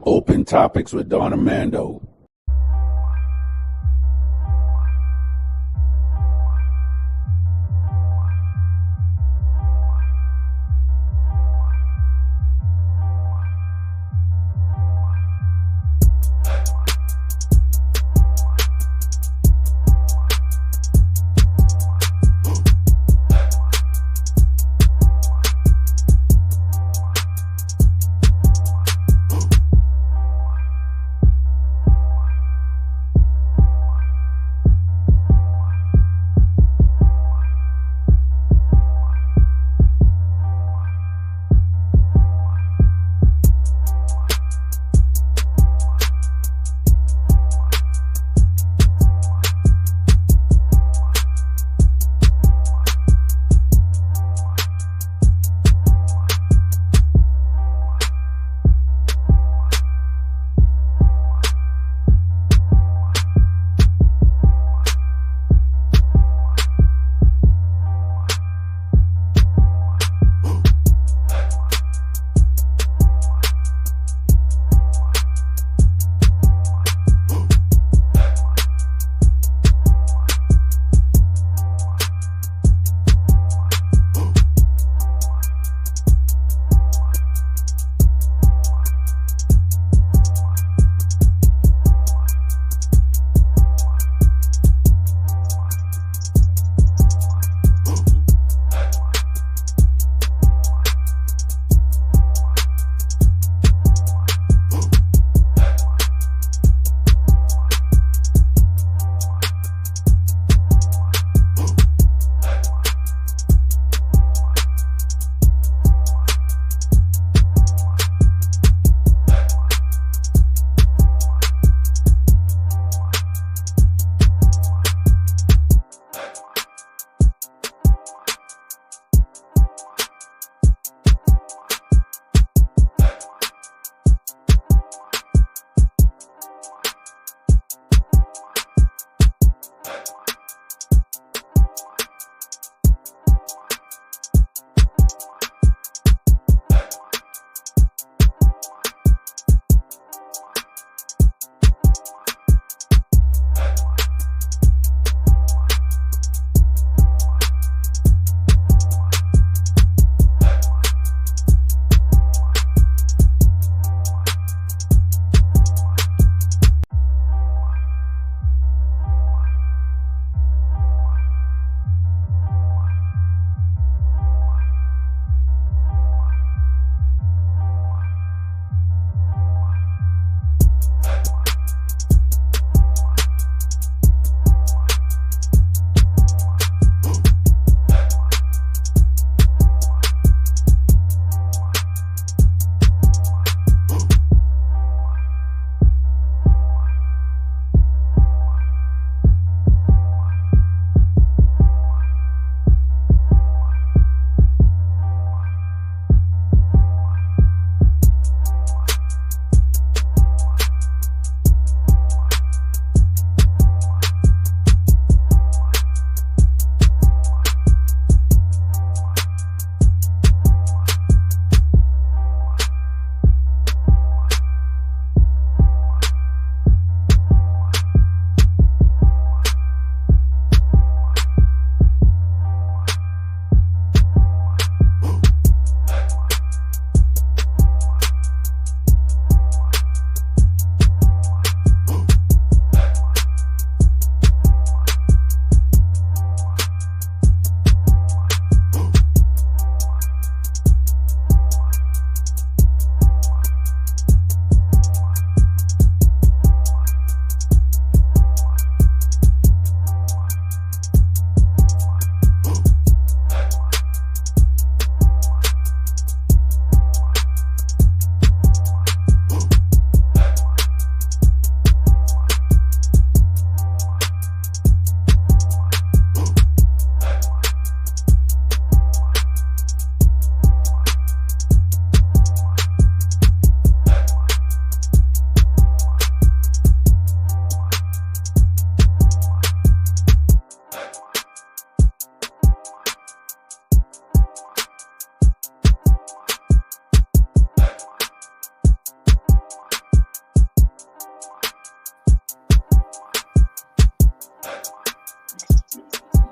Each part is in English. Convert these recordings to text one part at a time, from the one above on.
Open Topics with Don Armando.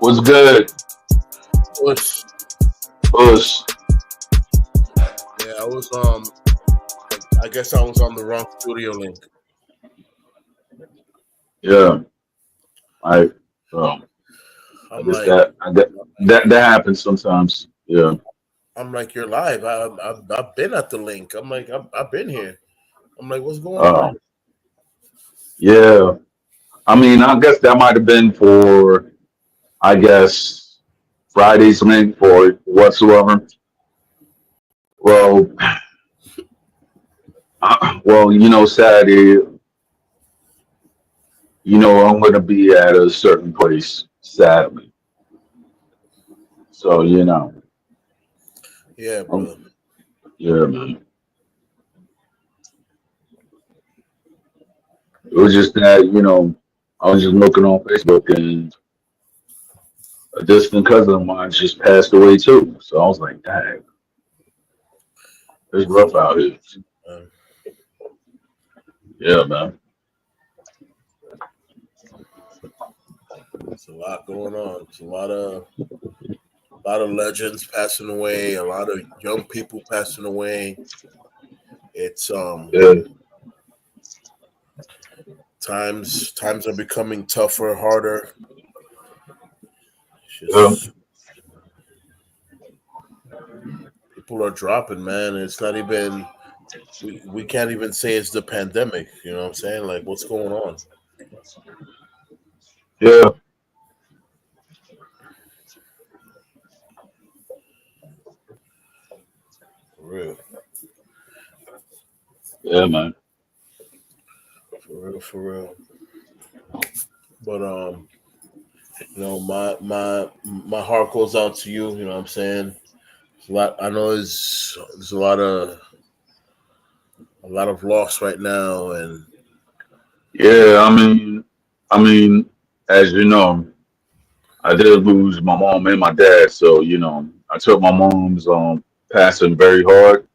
What's good? Was Us. yeah, I was I guess I was on the wrong studio link. Yeah. I um I I'm guess like that I get that happens sometimes. Yeah. I'm like you're live. I've been at the link. I'm like I've been here. I'm like what's going on? Uh yeah. I mean, I guess that might have been for I guess Friday's link for whatsoever. Well, Saturday, I'm gonna be at a certain place Saturday. So, Yeah, um, brother. yeah, man. It was just that, I was just looking on Facebook and a distant cousin of mine just passed away too. So I was like, dang, it's It's a rough lot. out here. Man. Yeah, man. It's a lot going on. It's a lot of legends passing away. A lot of young people passing away. It's Yeah, times are becoming tougher, harder. It's yeah, just people are dropping, man. It's not even we can't even say it's the pandemic. You know what I'm saying? Like, what's going on? yeah, For real, yeah, man. for real, for real. But my heart goes out to you. You know what I'm saying? It's a lot. I know there's a lot of loss right now, and Yeah, I mean, as you know, I did lose my mom and my dad. So, I took my mom's passing very hard.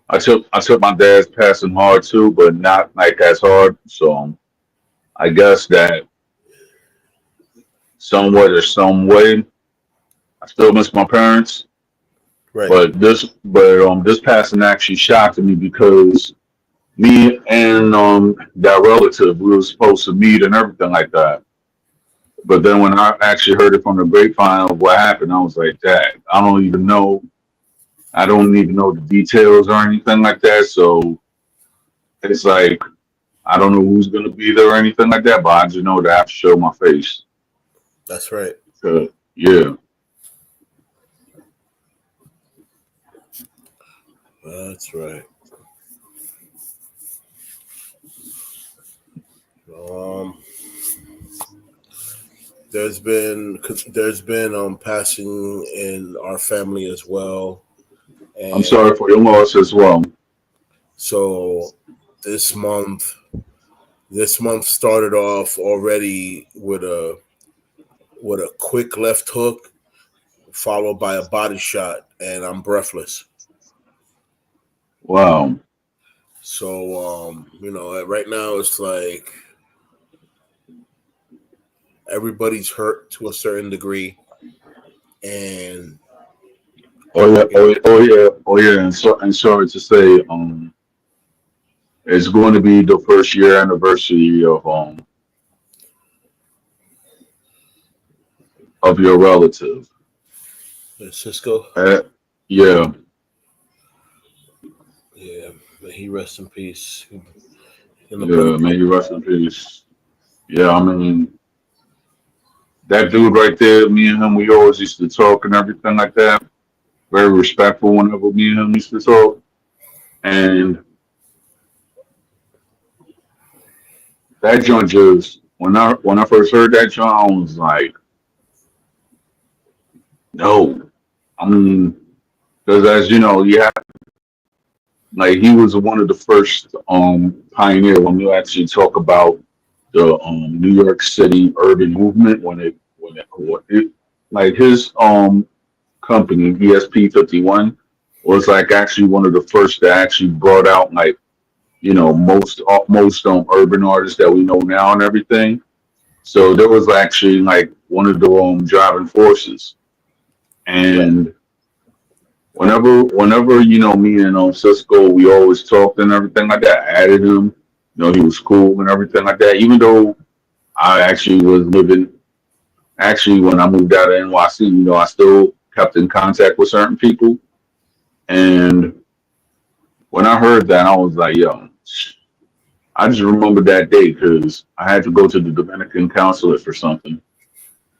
I took my dad's passing hard too, but not like as hard. So I guess that somewhat or some way, I still miss my parents. right. But this passing actually shocked me because me and that relative we were supposed to meet and everything like that. But then when I actually heard it from the grapevine of what happened, I was like, "Dad, I don't even know. I don't even know the details or anything like that." So it's like I don't know who's gonna be there or anything like that, but I just know that I have to show my face. That's right. Yeah, That's right. Um, there's been passing in our family as well, I'm and sorry for your loss as well. so this month this month started off already with a quick left hook followed by a body shot, and I'm breathless. Wow. So right now it's like everybody's hurt to a certain degree, and Oh yeah. you Oh, know, oh yeah. Oh yeah. And sorry to say, it's going to be the first year anniversary of your relative. Cisco, Uh, yeah. yeah, may he rest in peace. In the Yeah. brother, May you rest in peace. Yeah. I mean, that dude right there. Me and him, we always used to talk and everything like that. Very respectful whenever me and him used to talk. And that joint just when I first heard that joint, I was like, no. I mean, because as you know, you have like he was one of the first pioneer when you actually talk about the New York City urban movement when it like his company ESP 51 was like actually one of the first that actually brought out like most urban artists that we know now and everything. So there was actually like one of the driving forces, Right. and whenever me and Cisco, we always talked and everything like that. I added him, he was cool and everything like that. Even though I actually was living, actually when I moved out of NYC, I still kept in contact with certain people. And when I heard that, I was like, yo, I just remember that day because I had to go to the Dominican consulate for something.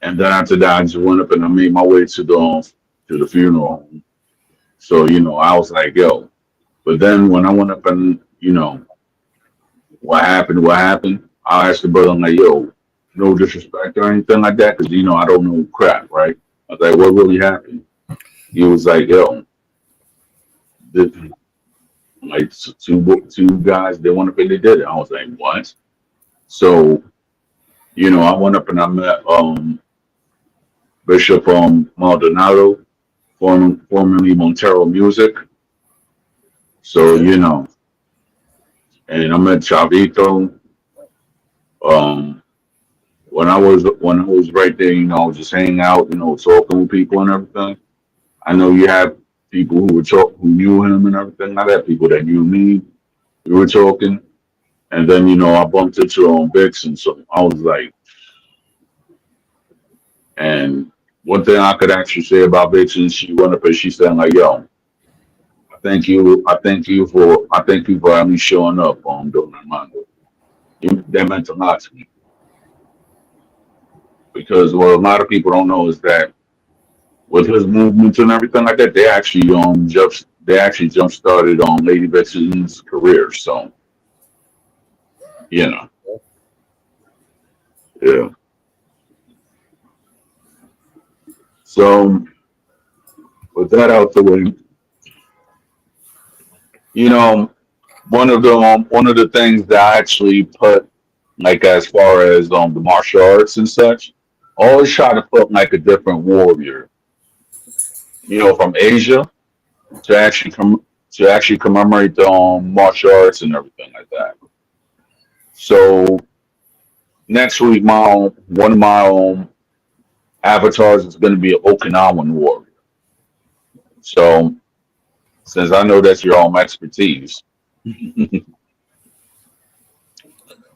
And then after that, I just went up and I made my way to the funeral home. So, I was like, yo. But then when I went up and, what happened, I asked the brother, I'm like, yo, no disrespect or anything like that, because, I don't know crap, right? I was like, what really happened? He was like, yo, this, like two guys, they went up and they did it. I was like, what? So, I went up and I met Bishop Maldonado, formerly Montero Music. So, Okay. and I met Chavito. Um, when I was right there, just hanging out, talking with people and everything. I know you have people who knew him and everything like that. People that knew me, we were talking, and then I bumped into Vixen, so I was like, and one thing I could actually say about Vixen, she went up and she said like, yo, I thank you for at least showing up on Don Armando. That meant a lot to me because what a lot of people don't know is that with his movements and everything like that, they actually jump started on Lady Vixen's career. So you know, yeah. So with that out the way, you know, one of the things that I actually put like as far as the martial arts and such, always try to put like a different warrior, from Asia to actually commemorate the martial arts and everything like that. So next week, one of my avatars is going to be an Okinawan warrior. So since I know that's your expertise,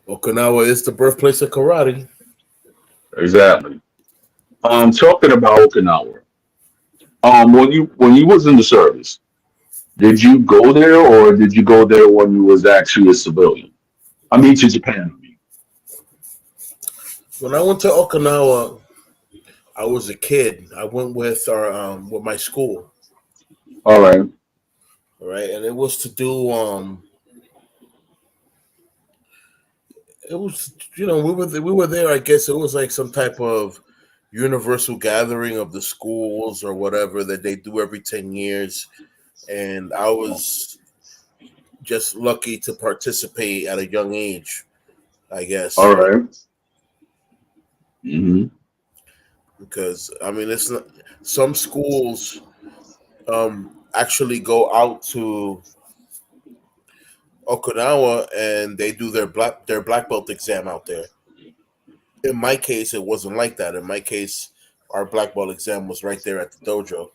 Okinawa is the birthplace of karate. exactly. Talking about Okinawa, when you was in the service, did you go there or did you go there when you was actually a civilian? I mean to Japan. I mean. When I went to Okinawa, I was a kid. I went with my school, All right, right, and it was to do it was we were there. I guess it was like some type of universal gathering of the schools or whatever that they do every 10 years, and I was just lucky to participate at a young age, I all guess, right. Mm-hmm. because I mean it's not some schools actually go out to Okinawa and they do their black belt exam out there. In my case, it wasn't like that. In my case, our black belt exam was right there at the dojo.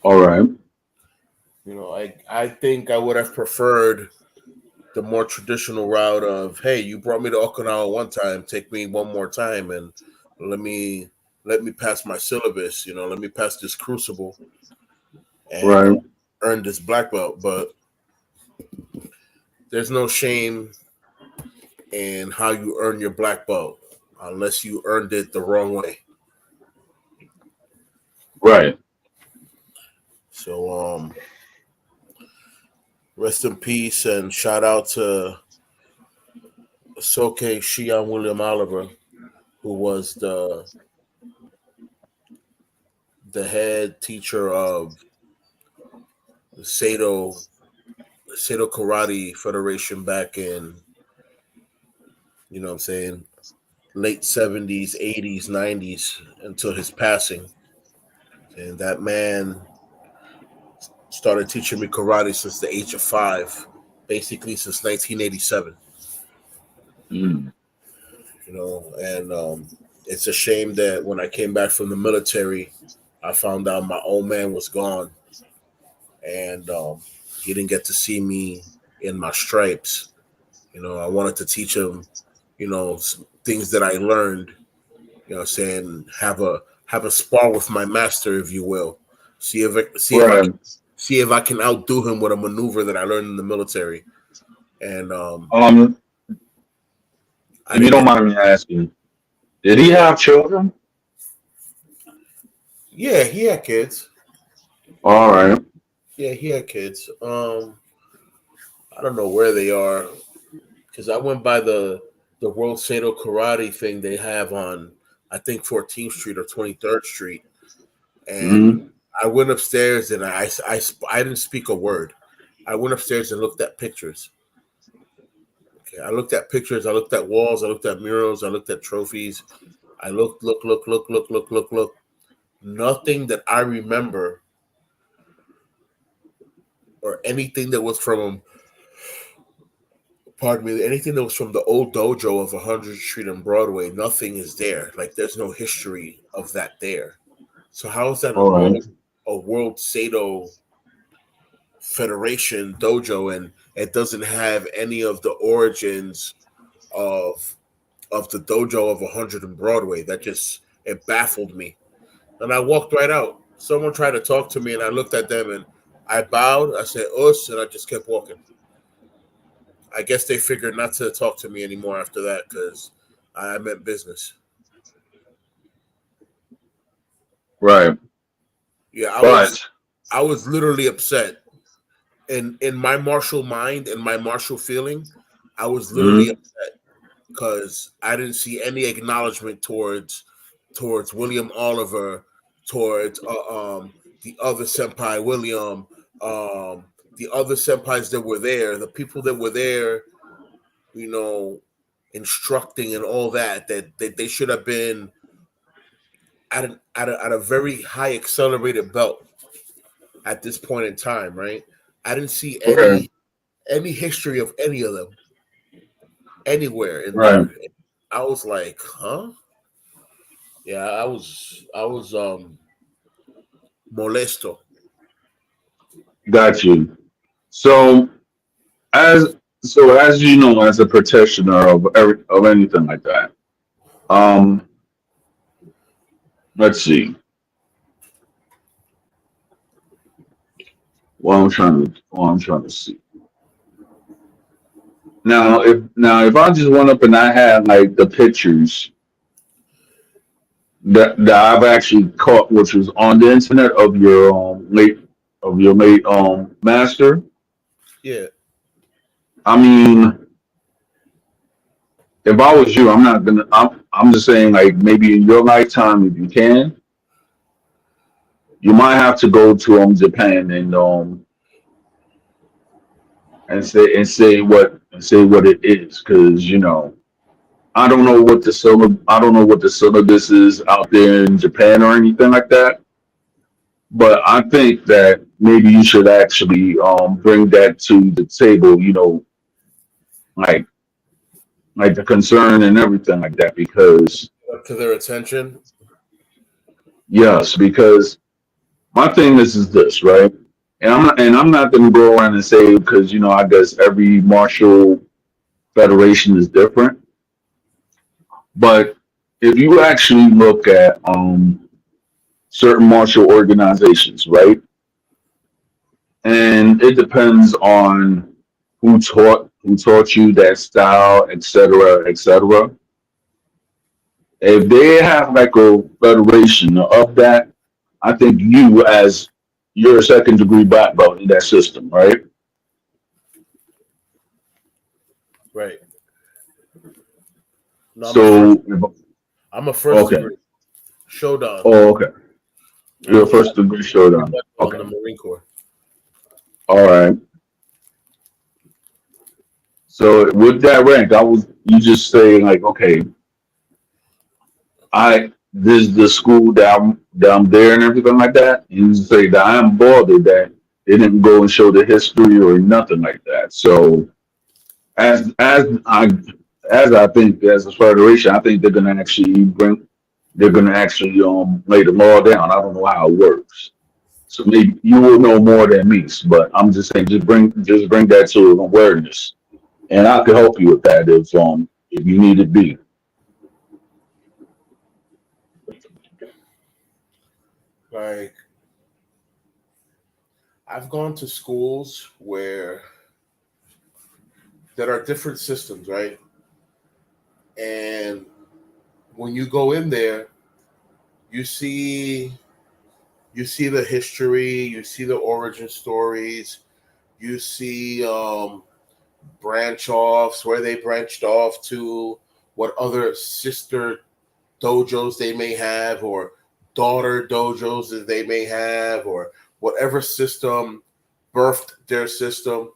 All right, I think I would have preferred the more traditional route of, hey, you brought me to Okinawa one time, take me one more time, and let me let me pass my syllabus. Let me pass this crucible and right, earn this black belt. But there's no shame in how you earn your black belt unless you earned it the wrong way. right. So rest in peace and shout out to Soke Shion William Oliver, who was the head teacher of the Sado Karate Federation back in, what I'm saying, late 70s, 80s, 90s until his passing. And that man started teaching me karate since the age of 5, basically since 1987. Mm. And it's a shame that when I came back from the military, I found out my old man was gone, and he didn't get to see me in my stripes. I wanted to teach him, things that I learned. Saying have a spar with my master, if you will. Right. See if I can outdo him with a maneuver that I learned in the military. And Um, I if you didn't don't get. mind me asking, did he Yeah, have children? yeah, he had kids. All right. Yeah, he had kids. I don't know where they are because I went by the World Sado Karate thing they have on, I think, 14th Street or 23rd Street, and Mm-hmm. I went upstairs and I didn't speak a word. I went upstairs and looked at pictures. Okay, I looked at pictures. I looked at walls. I looked at murals. I looked at trophies. I look. Nothing that I remember or anything that was from, pardon me, anything that was from the old dojo of 100th Street and Broadway. Nothing is there. Like there's no history of that there. So how is that All right. a World Sado Federation dojo and it doesn't have any of the origins of the dojo of 100 and Broadway? That just it baffled me. And I walked right out. Someone tried to talk to me, and I looked at them and I bowed. I said, "Us," and I just kept walking. I guess they figured not to talk to me anymore after that because I meant business. Right. Yeah, But I was literally upset. In my martial mind and my martial feeling, I was literally mhm, upset because I didn't see any acknowledgement towards William Oliver, towards the other senpai William, the other senpais that were there, the people that were there, you know, instructing and all that they should have been at a very high accelerated belt at this point in time, right? I didn't see right. any history of any of them anywhere in Right. there. I was like, huh? Yeah, I was molesto. Got you. So as as you know, as a practitioner of anything like that, um, let's see. What I'm trying to see. Now if I just went up and I had like the pictures that I've actually caught, which was on the internet of your late master. Yeah, I mean, if I was you, I'm not gonna. I'm just saying, like maybe in your lifetime, if you can, you might have to go to Japan and say what it is, because I don't know what the syllabus is out there in Japan or anything like that. But I think that maybe you should actually bring that to the table. Like like the concern and everything like that, because up to their attention. yes, because my thing is this, right? And I'm not going to go around and say, because I guess every martial federation is different. But if you actually look at certain martial organizations, right, and it depends on who taught you that style, etc., etc. If they have like a federation of that, I think you're a second degree black belt in that system, right? Right. No, So, I'm a first okay. degree shodan. Oh, okay. You're a Yeah, first degree showdown. on Okay. the Marine Corps. All right. So with that rank, you just say like, okay, this is the school that I'm there and everything like that. You just say that I'm bothered that they didn't go and show the history or nothing like that. So as as I as I think as a federation, I think they're gonna actually lay the law down. I don't know how it works. So maybe you will know more than me, but I'm just saying just bring that to awareness. And I can help you with that if you need it be. Like, I've gone to schools where there are different systems, right? And when you go in there, you see you see the history, you see the origin stories, you see branch offs where they branched off to, what other sister dojos they may have, or daughter dojos that they may have, or whatever system birthed their system.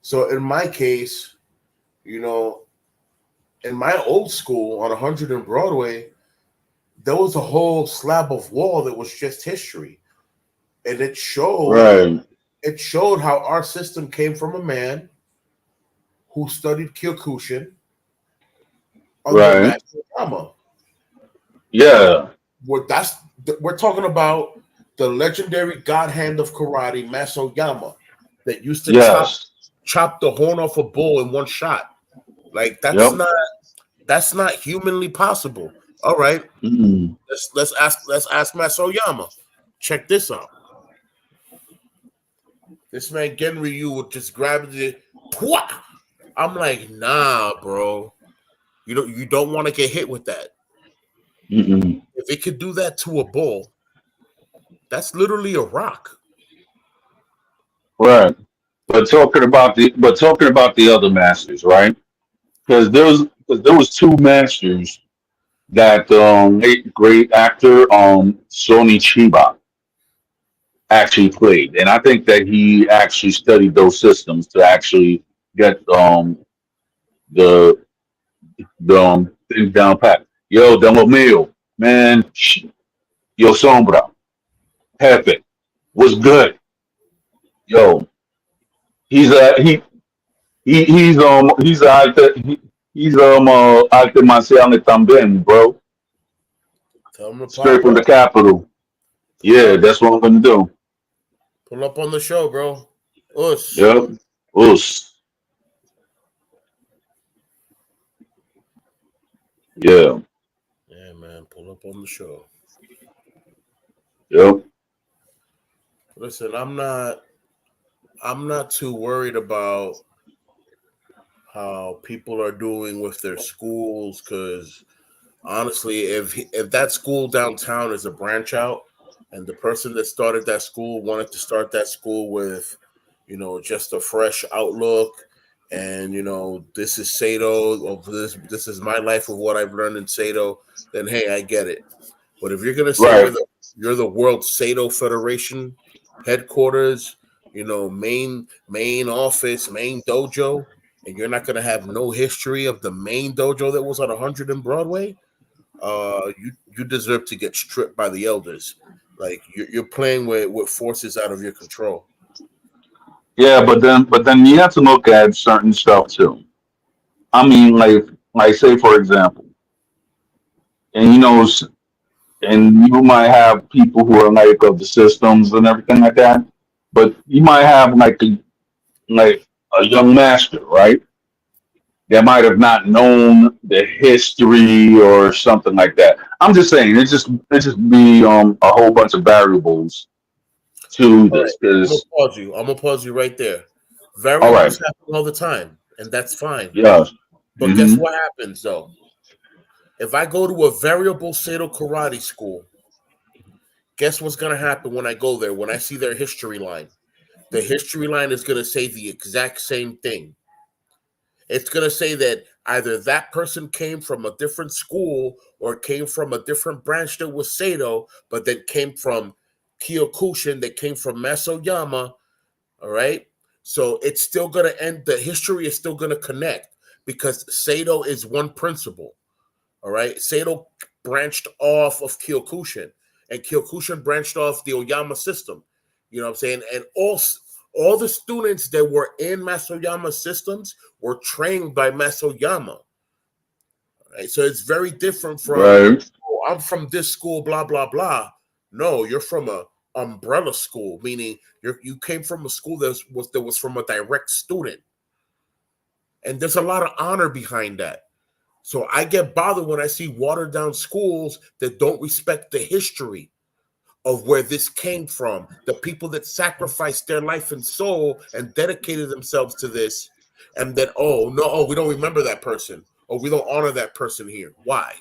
So in my case, you know, in my old school on 100 and Broadway, there was a whole slab of wall that was just history, and Right, it showed how our system came from a man who studied Kyokushin under right. Master Yama. Yeah, That's we're talking about the legendary God Hand of Karate, Maso Yama, that used to yes. chop the horn off a bull in one shot. Like, Yep. that's not humanly possible. All right, Mm, let's ask Maso Yama. Check this out. This man Genryu would just grab it. Pwah! I'm like, nah, bro. You don't want to get hit with that. mm-mm. If it could do that to a bull, that's literally a rock. Right. But talking about the other masters, right? Because there was two masters that late great actor Sony Chiba actually played, and I think that he actually studied those systems to actually get the things down pat. Yo, Demo Mio, man, yo Sombra, Pepe was good. Yo, he's a he's a he's arte marcial también, bro. Tell him to Straight pop from the up. capital. Pull Yeah, up. that's what I'm gonna do. Pull up on the show, bro. Us. Yep. Us. Yeah. Yeah, man. Pull up on the show. Yep. Listen, I'm not too worried about how people are doing with their schools, because honestly, if that school downtown is a branch out, and the person that started that school wanted to start that school with, just a fresh outlook, and this is Sado, of this is my life of what I've learned in Sado, then hey, I get it. But if you're gonna say Right. you're the World Sado Federation headquarters, main office, main dojo, and you're not gonna have no history of the main dojo that was on 100 and Broadway, you deserve to get stripped by the elders. Like, you're playing with forces out of your control. Yeah, but then you have to look at certain stuff too. I mean, like say for example, and and you might have people who are like of the systems and everything like that, but you might have like a young master, right? That might have not known the history or something like that. I'm just saying, it just be a whole bunch of variables to All right, this. Because I'm gonna pause you right there. all right, Variables happen all the time, and that's fine. yeah, But guess hmm what happens though? If I go to a variable Sado karate school, guess what's gonna happen when I go there? When I see their history line, the history line is gonna say the exact same thing. It's going to say that either that person came from a different school or came from a different branch that was Sado, but that came from Kyokushin, that came from Masoyama. All right. So it's still going to end. The history is still going to connect because Sado is one principle. All right. Sado branched off of Kyokushin, and Kyokushin branched off the Oyama system. You know what I'm saying? And all the students that were in Masoyama systems were trained by Masoyama. Right? So it's very different from, Right. oh, I'm from this school, blah blah blah. No, you're from a umbrella school, meaning you came from a school that was from a direct student, and there's a lot of honor behind that. So I get bothered when I see watered down schools that don't respect the history of where this came from, the people that sacrificed their life and soul and dedicated themselves to this, and then, oh no, oh, we don't remember that person, or we don't honor that person here. Why?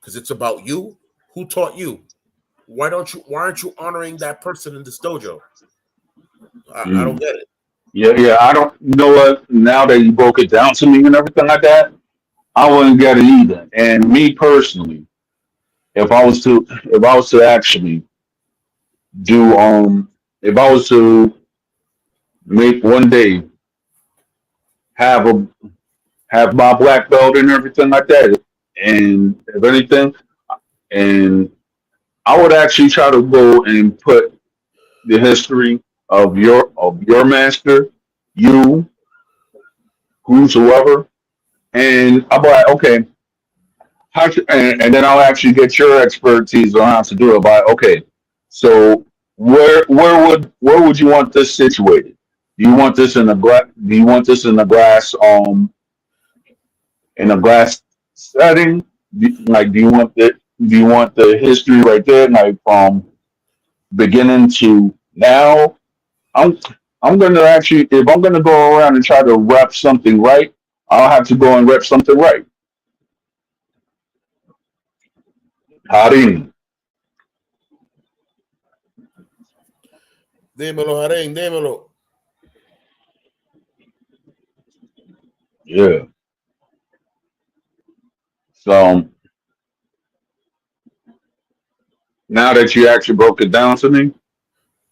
Because it's about you. Who taught you? Why aren't you honoring that person in this dojo? I don't Mm. get it. Yeah, yeah. I don't. You know what? Now that you broke it down to me and everything like that, I wouldn't get it either. And me personally, if I was to actually do if I was to make one day have a have my black belt and everything like that, and if anything, and I would actually try to go and put the history of your master, you, whosoever, and I'll be like, okay, and then I'll actually get your expertise on how to do it. By okay, so where would you want this situated? Do you want this in a glass? Do you want this in a glass setting? Like, do you want the history right there, like from beginning to now? I'm I'm gonna actually, if I'm gonna go around and try to rep something right, I'll have to go and rep something right. Harim, Dímelo, Jaren, dímelo. yeah. So now that you actually broke it down to me,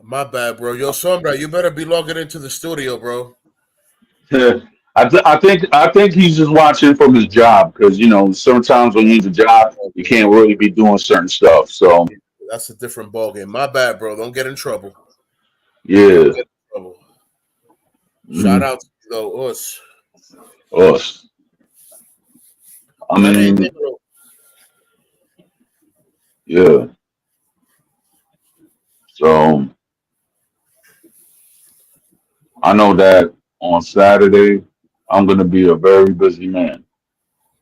My bad, bro. Yo, Sombra, you better be logging into the studio, bro. I think he's just watching from his job because you know sometimes when you need a job, you can't really be doing certain stuff. So That's a different ballgame. My bad, bro. Don't get in trouble. Don't yeah, get in trouble. Shout mm, out to you, though, us. us. I Jaren, mean, dímelo. yeah. So I know that on Saturday I'm gonna be a very busy man.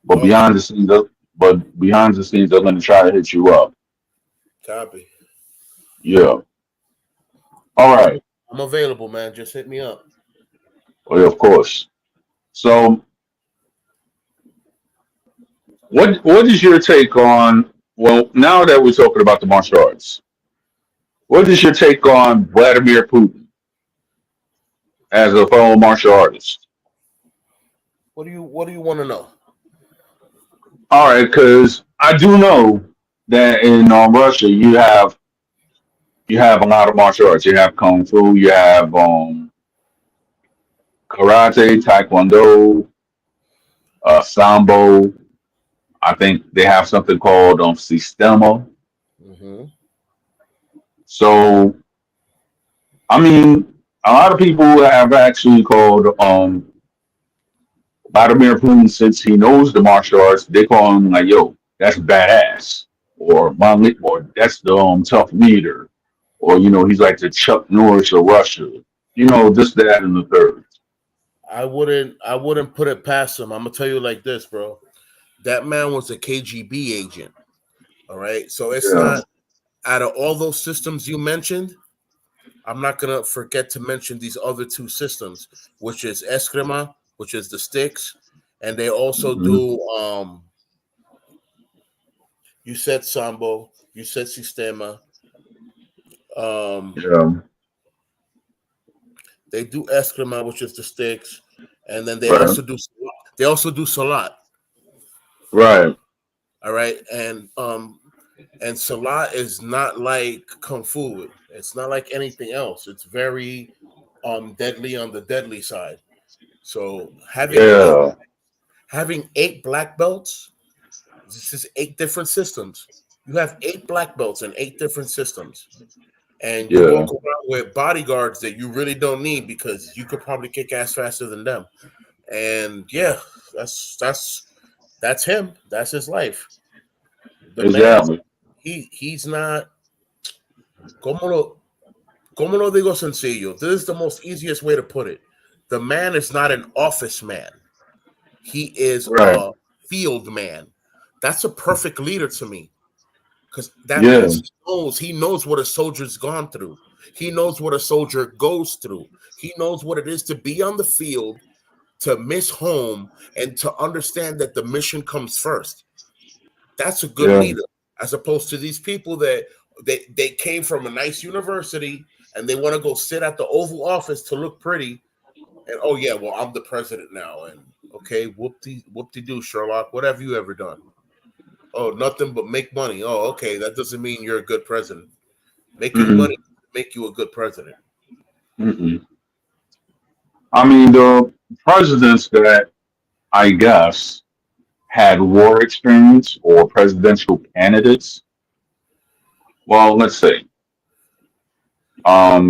But Okay, behind the scenes, they're gonna try to hit you up. copy. Yeah. All I'm right. I'm available, man. Just hit me up. Well, of course. So, what is your take on? Well, now that we're talking about the martial arts, what is your take on Vladimir Putin as a fellow martial artist? What do you want to know? All right, because I do know that in Russia you have a lot of martial arts. You have kung fu, you have karate, taekwondo, sambo. I think they have something called sistema. Mm-hmm. So I mean, a lot of people have actually called Vladimir Putin, since he knows the martial arts, they call him like, "Yo, that's badass," or or that's the tough leader," or you know, he's like the Chuck Norris of Russia. You know, this, that, and the third. I wouldn't put it past him. I'm gonna tell you like this, bro. That man was a KGB agent. All right. So it's Yeah, not out of all those systems you mentioned, I'm not gonna forget to mention these other two systems, which is Eskrima, which is the sticks, and they also hmm, do you said Sambo, you said Sistema. Um yeah, they do Eskrima, which is the sticks, and then right, they also do Salat. right, All right. And Salat is not like Kung Fu. It's not like anything else. It's very deadly on the deadly side. So yeah, having eight black belts, this is eight different systems. You have eight black belts and eight different systems. And you yeah, walk around with bodyguards that you really don't need because you could probably kick ass faster than them. And yeah, that's That's him. That's his life. The man, Exactly. he's not. ¿Cómo lo, cómo lo digo sencillo? This is the most easiest way to put it. The man is not an office man. He is Right. a field man. That's a perfect leader to me because that Yeah. means he knows what a soldier's gone through. He knows what a soldier goes through. He knows what it is to be on the field, to miss home, and to understand that the mission comes first. That's a good Yeah. leader, as opposed to these people that they came from a nice university and they want to go sit at the Oval Office to look pretty. And oh yeah, well I'm the president now, and okay, whoop de doo, Sherlock. What have you ever done? Oh, nothing but make money. Oh, okay, that doesn't mean you're a good president. Making Mm-mm. money make you a good president. Mm-mm. I mean, the presidents that I guess had war experience or presidential candidates. Well, let's see. Um,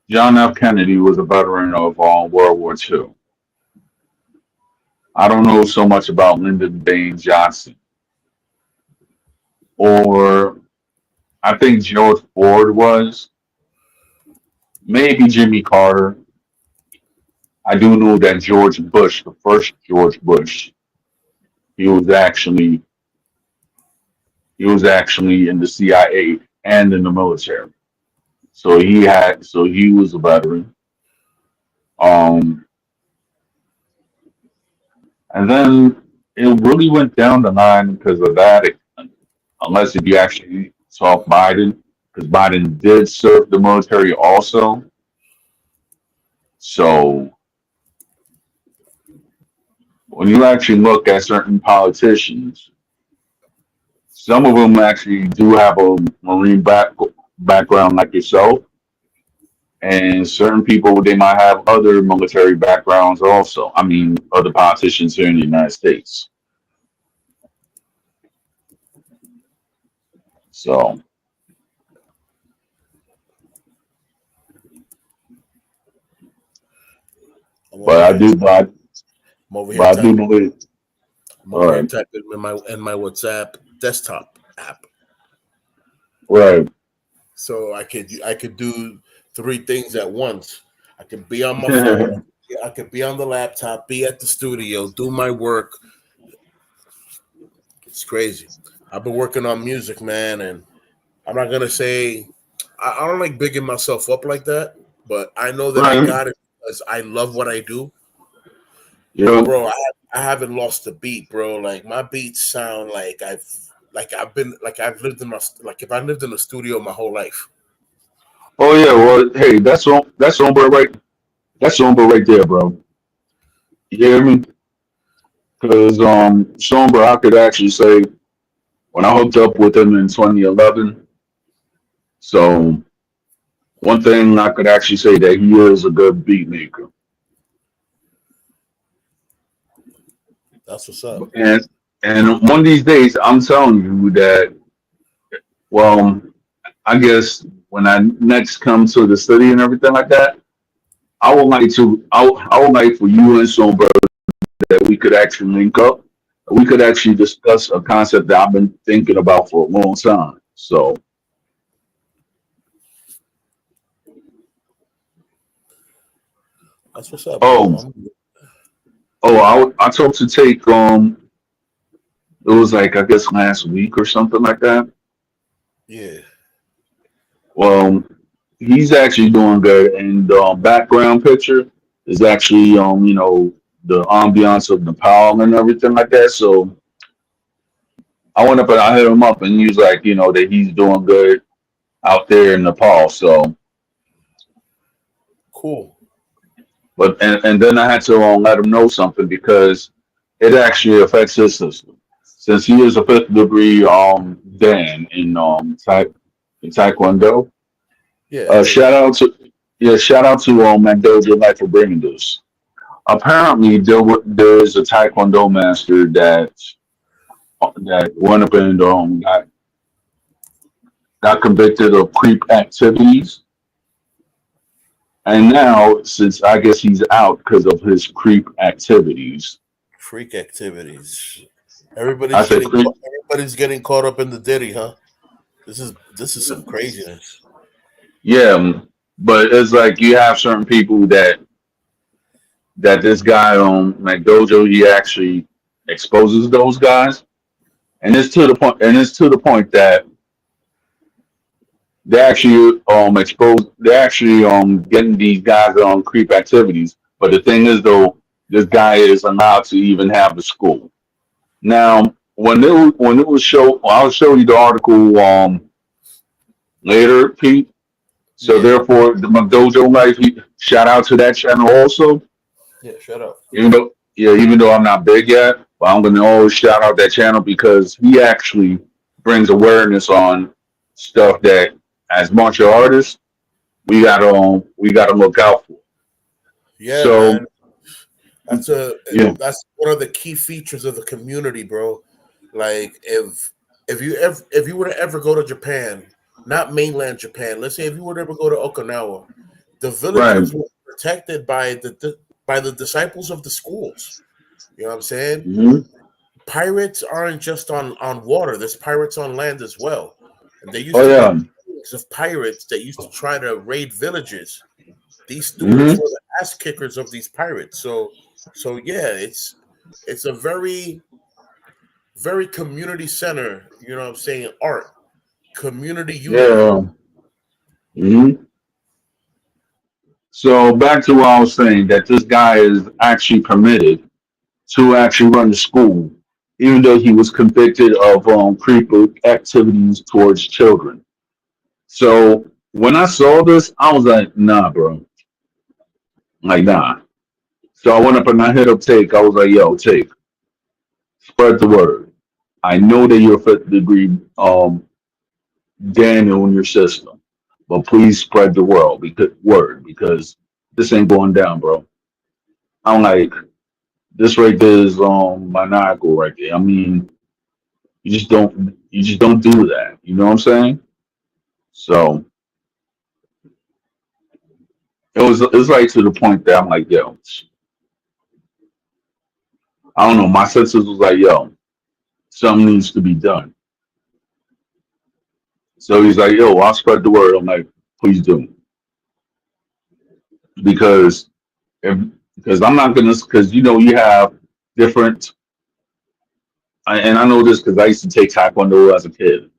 John F. Kennedy was a veteran of World War II. I don't know so much about Lyndon Baines Johnson, or I think George Ford was, maybe Jimmy Carter. I do know that George Bush, the first George Bush, he was actually he was actually in the CIA and in the military. So he was a veteran. Um, and then it really went down the line because of that, unless if you actually saw Biden, because Biden did serve the military also. So when you actually look at certain politicians, some of them actually do have a background like yourself, and certain people they might have other military backgrounds also. I mean, other politicians here in the United States. So, I'm but over I here. do, but I, I'm over here but I do typing. believe. I'm All over here right, typing in my WhatsApp desktop app, right. so I could do three things at once. I could be on my phone. I could be on the laptop. Be at the studio. Do my work. It's crazy. I've been working on music, man, and I'm not gonna say I don't like bigging myself up like that, but I know that I Right. got it because I love what I do. But Yeah. bro, I haven't lost a beat, bro. Like my beats sound like I've lived in my like if I lived in a studio my whole life. Oh yeah. Well, hey, that's Sombra right. That's Sombra right there, bro. You hear me? Because Sombra, I could actually say when I hooked up with him in 2011. So one thing I could actually say that he is a good beat maker. That's what's up. And one of these days, I'm telling you that. Well, I guess when I next come to the city and everything like that, I would like for you and Sombra that we could actually link up. We could actually discuss a concept that I've been thinking about for a long time. So, That's what's up, bro. oh, I talked to Take. It was like I guess last week or something like that. Yeah, Well, he's actually doing good, and the background picture is actually the ambiance of Nepal and everything like that. So I went up and I hit him up, and he was like, that he's doing good out there in Nepal. So, cool. but and then I had to let him know something because it actually affects his system. Since he is a fifth degree Dan in Taekwondo. Yeah, I heard of Shout that. out to shout out to Mendoza Life for bringing this. Apparently, there is a Taekwondo master that went up and got convicted of creep activities, and now since I guess he's out because of his creep activities. Freak activities. I said, "Creep." Everybody's getting caught up in the Diddy, huh? This is some craziness. Yeah, but it's like you have certain people that this guy on McDojo, he actually exposes those guys, and it's to the point, that they actually they're actually getting these guys on creep activities. But the thing is though, this guy is allowed to even have the school. Now, when it was show, I'll show you the article later, Pete. So Yeah, therefore, the McDojo life. Shout out to that channel also. yeah. Shut up. Even though I'm not big yet, but I'm gonna always shout out that channel because he actually brings awareness on stuff that as martial artists we gotta look out for. Yeah, So man. That's a yeah, that's one of the key features of the community, bro. Like if you were to ever go to Japan, not mainland Japan, let's say if you were to ever go to Okinawa, the right. villages were protected by by the disciples of the schools. You know what I'm saying? Hmm. Pirates aren't just on water. There's pirates on land as well, and there used Oh to be yeah. gangs of pirates that used to try to raid villages. These students Hmm. were the ass kickers of these pirates. So yeah, it's a very community center. You know what I'm saying? Art, community unity. Yeah. Hmm. So back to what I was saying, that this guy is actually permitted to actually run the school, even though he was convicted of creeper activities towards children. So when I saw this, I was like, nah, bro. Like, nah. So I went up and I hit up Take. I was like, yo, Take, spread the word. I know that you're a fifth degree Daniel in your system, but please spread the word because this ain't going down, bro. I'm like, this right there is maniacal right there. I mean, you just don't do that. You know what I'm saying? So it's like to the point that I'm like, yo, I don't know. My senses was like, yo, something needs to be done. So he's like, yo, I'll spread the word. I'm like, please do. Because if, because I'm not gonna, because you have different, and I know this because I used to take Taekwondo as a kid.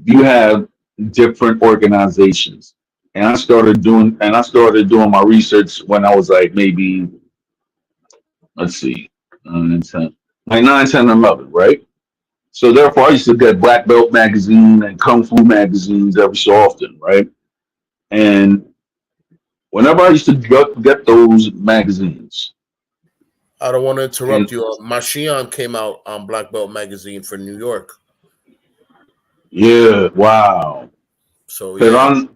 You have different organizations. And I started doing my research when I was like maybe, let's see, 10, like 9, 10, 11, right? So therefore, I used to get Black Belt magazine and Kung Fu magazines every so often, right? And whenever I used to get those magazines, I don't want to and interrupt you. Mashion came out on Black Belt magazine for New York. yeah, wow, So because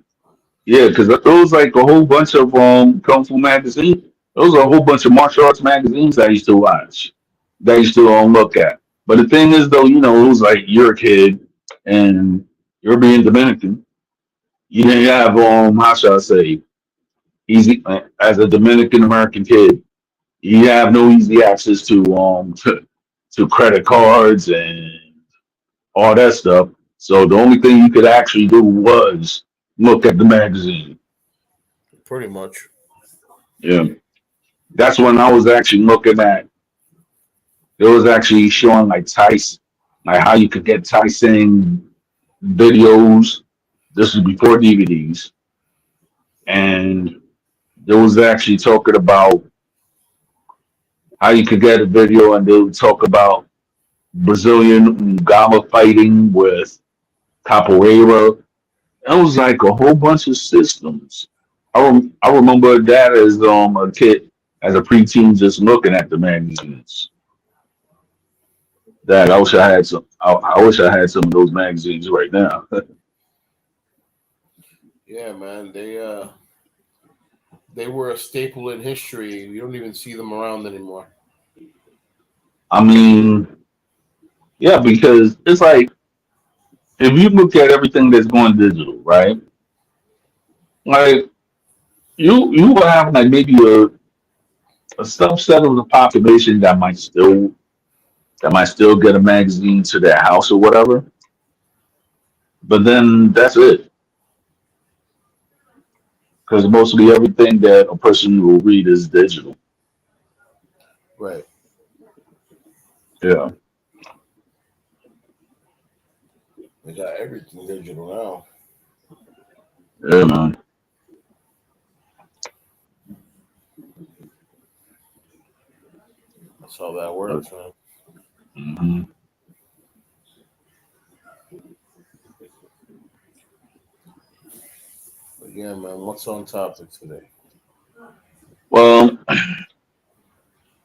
yeah, there was like a whole bunch of Kung Fu magazines. There was a whole bunch of martial arts magazines I used to watch, that I used to look at. But the thing is, though, it was like you're a kid and you're being Dominican. You didn't have how shall I say, easy as a Dominican American kid. You have no easy access to credit cards and all that stuff. So the only thing you could actually do was look at the magazine. pretty much. Yeah, that's when I was actually looking at. It was actually showing like Tyson, like how you could get Tyson videos. This was before DVDs, and there was actually talking about how you could get a video, and they would talk about Brazilian Gala fighting with capoeira. It was like a whole bunch of systems. I remember that as a kid, as a preteen, just looking at the magazines. That I wish I had some. I wish I had some of those magazines right now. Yeah, man. They were a staple in history. You don't even see them around anymore. I mean, yeah, because it's like if you look at everything that's going digital, right? Like you will have like maybe a subset of the population that might still That might still get a magazine to their house or whatever. But then that's it. Because mostly everything that a person will read is digital. Right. Yeah. They got everything digital now. Yeah, man. That's how that works, man. Hmm. But yeah, man. What's on topic today? Well,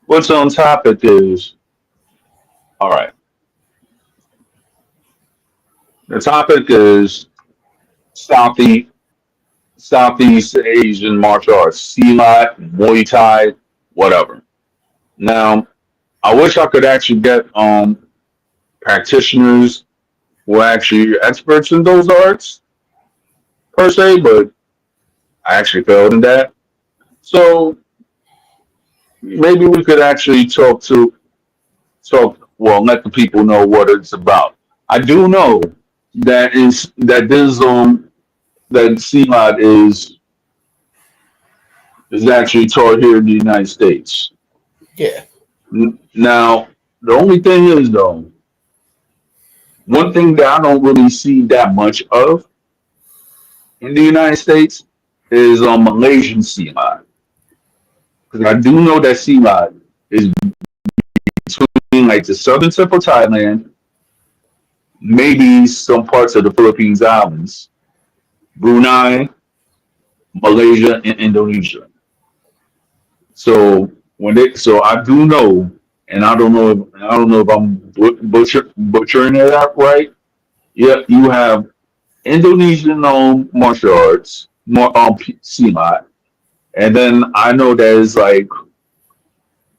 what's on topic is all right. The topic is Southeast Southeast Asian martial arts, Silat, Muay Thai, whatever. Now, I wish I could actually get practitioners who are actually experts in those arts per se, but I actually failed in that. So maybe we could actually well, let the people know what it's about. I do know that this that CMOD is actually taught here in the United States. Yeah. Now, the only thing is though, one thing that I don't really see that much of in the United States is Malaysian CMOD. Because I do know that CMOD is between like the southern tip of Thailand, maybe some parts of the Philippines Islands, Brunei, Malaysia, and Indonesia. So I do know, and I don't know if I'm butchering it out right. Yeah, you have Indonesian martial arts, more CMOT, and then I know there's like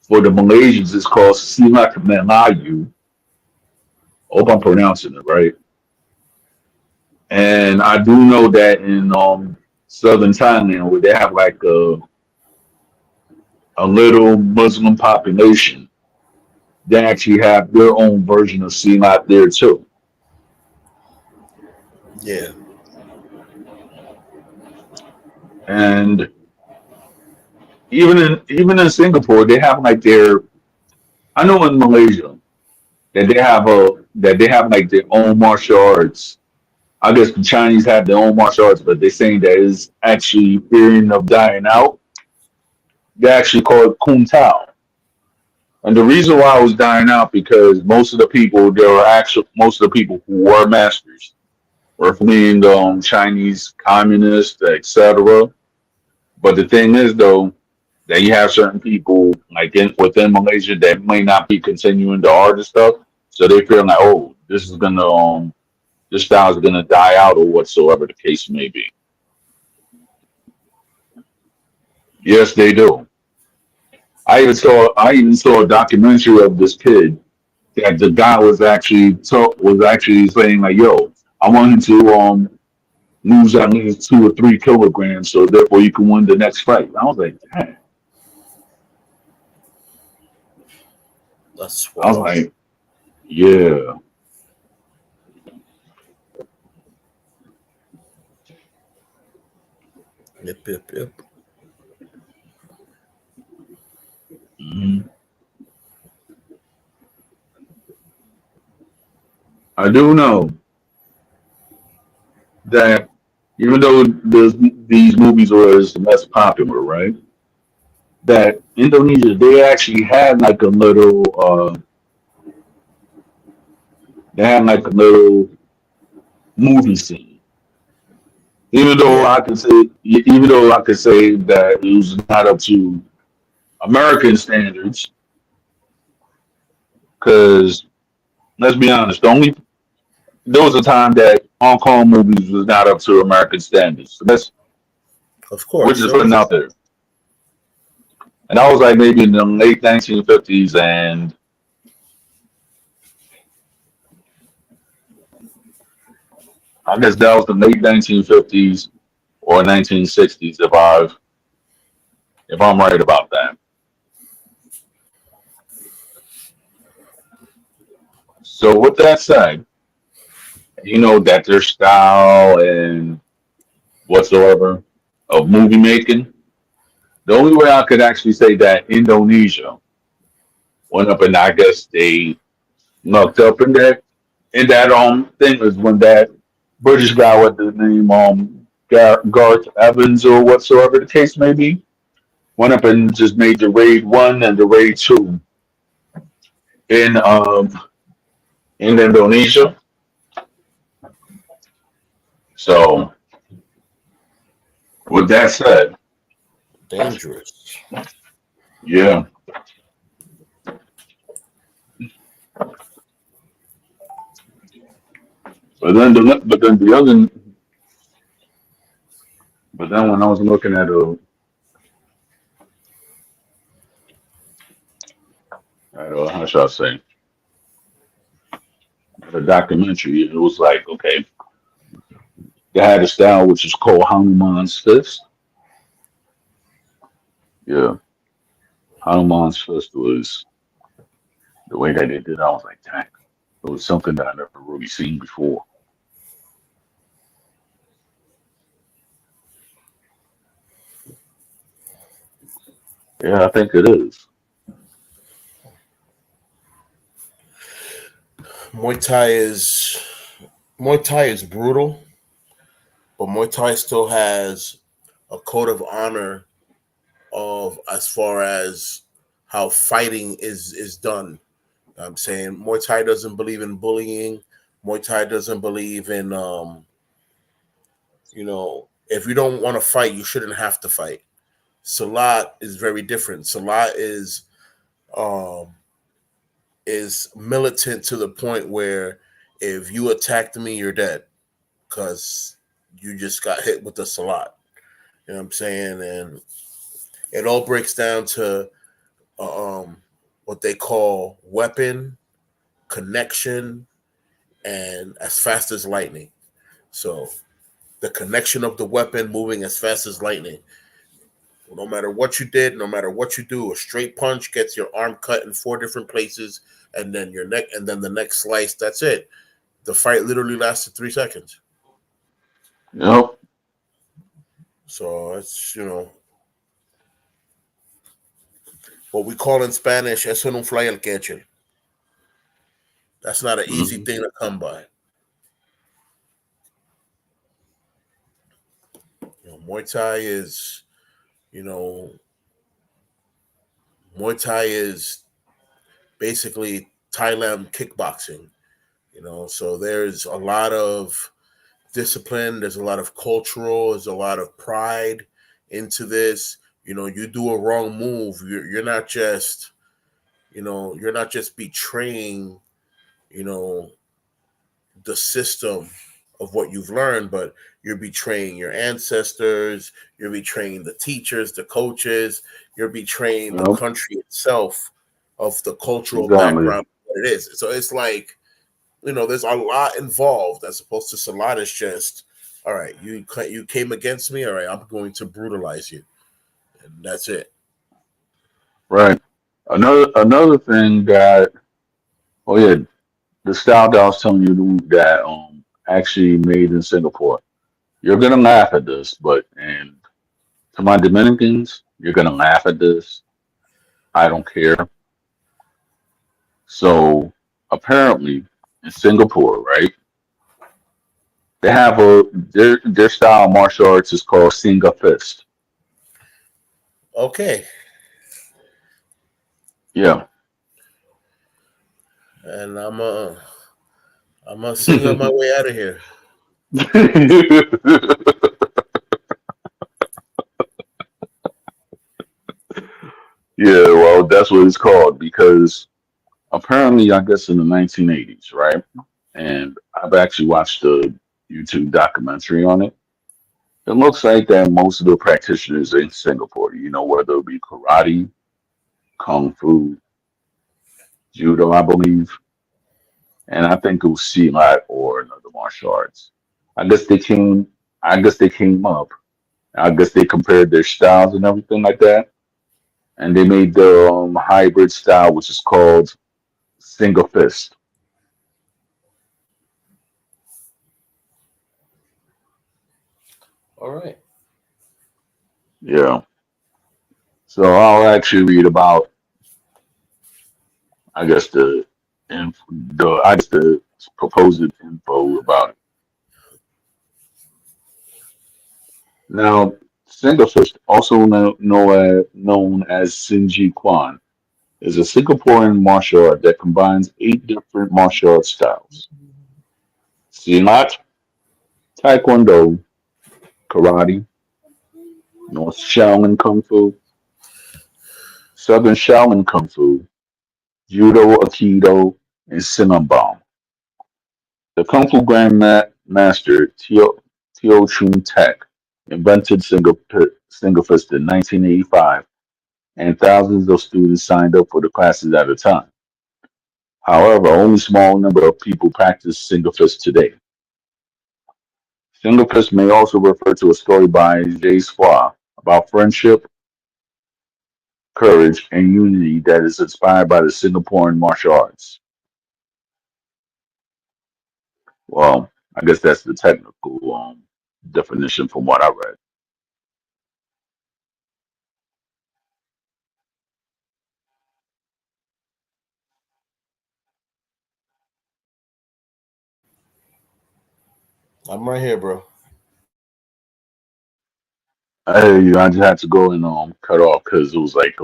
for the Malaysians it's called CMOT Melayu. Hope I'm pronouncing it right. And I do know that in southern Thailand where they have like a little Muslim population, they actually have their own version of CMOT there too. Yeah. And even in Singapore, they have like their. I know in Malaysia that they have like their own martial arts. I guess the Chinese have their own martial arts, but they're saying that is actually fearing of dying out. They actually call it Kung Tao. And the reason why it was dying out because most of the people who were masters were fleeing the Chinese communists, etc. But the thing is though, that you have certain people like within Malaysia that may not be continuing the art and stuff. So they feel like, oh, this style is gonna die out or whatsoever the case may be. Yes, they do. I even saw a documentary of this kid that the guy was actually saying like, yo, I want him to lose at least 2 or 3 kilograms so therefore you can win the next fight. I was like, dang. That's I was wild. like, yeah. Yep, yep, yep. Mhm. I do know that even though these movies were less popular, right? That Indonesia they actually had like a little they had like a little movie scene. Yeah. Even though I could say that it was not up to American standards, because let's be honest, there was a time that Hong Kong movies was not up to American standards. So Of we're course. just It putting wasn't. out there. And that was like maybe in the late 1950s, and I guess that was the late 1950s or 1960s if I'm right about that. So with that said, that their style and whatsoever of movie making, the only way I could actually say that Indonesia went up and I guess they knocked up in that thing is when that British guy with the name Garth Evans or whatsoever the case may be went up and just made the raid one and the raid two in Indonesia. So with that said, Dangerous. yeah. But then when I was looking at how should I say, the documentary, it was like, okay, they had a style which is called Hanuman's Fist. Yeah, Hanuman's Fist was the way that they did it. I was like, dang, it was something that I never really seen before. Yeah, I think it is. Muay Thai is Muay Thai is brutal, but Muay Thai still has a code of honor of as far as how fighting is done. I'm saying Muay Thai doesn't believe in bullying. Muay Thai doesn't believe in if you don't want to fight, you shouldn't have to fight. Salat is very different. Salat um is militant to the point where if you attacked me, you're dead because you just got hit with the salat. You know what I'm saying? And it all breaks down to what they call weapon connection and as fast as lightning. So the connection of the weapon moving as fast as lightning. No matter what you did, no matter what you do, a straight punch gets your arm cut in four different places, and then your neck, and then the next slice. That's it. The fight literally lasted 3 seconds. Yep. So it's what we call in Spanish "eso no fly el queche." That's not an easy Hmm. thing to come by. Muay Thai is, you know, Muay Thai is basically Thailand kickboxing. So there's a lot of discipline. There's a lot of cultural. There's a lot of pride into this. You do a wrong move, you're not just, you're not just betraying, you know, the system of what you've learned, but you're betraying your ancestors. You're betraying the teachers, the coaches. You're betraying the Yep. country itself of the cultural Exactly. background of what it is. So it's like, there's a lot involved as opposed to Salat is just, all right, you came against me, all right, I'm going to brutalize you, and that's it. Right. Another thing that, oh yeah, the style that I was telling you that actually made in Singapore. You're gonna laugh at this, but and to my Dominicans, you're gonna laugh at this. I don't care. So apparently in Singapore, right, they have their style of martial arts is called Singa Fist. Okay, Yeah. and I'm a sing my way out of here. Yeah, well, that's what it's called because apparently, I guess in the 1980s, right? And I've actually watched a YouTube documentary on it. It looks like that most of the practitioners in Singapore, whether it be karate, kung fu, judo, I believe, and I think it was silat or another martial arts. I guess they came. I guess they came up. I guess they compared their styles and everything like that, and they made the hybrid style, which is called single fist. All right. Yeah. So I'll actually read about, I guess the proposed info about it. Now, Singerfist, also known as Sinji Kwan, is a Singaporean martial art that combines 8 different martial art styles: Silat, Taekwondo, Karate, North Shaolin Kung Fu, Southern Shaolin Kung Fu, Judo, Aikido, and Sinambang. The Kung Fu Master Teo Chun Tek invented Singerfist in 1985, and thousands of students signed up for the classes at a time. However, only a small number of people practice Singerfist today. Singerfist may also refer to a story by Jace Fwa about friendship, courage, and unity that is inspired by the Singaporean martial arts. Well, I guess that's the technical definition from what I read. I'm right here, bro. I just had to go and cut off because it was like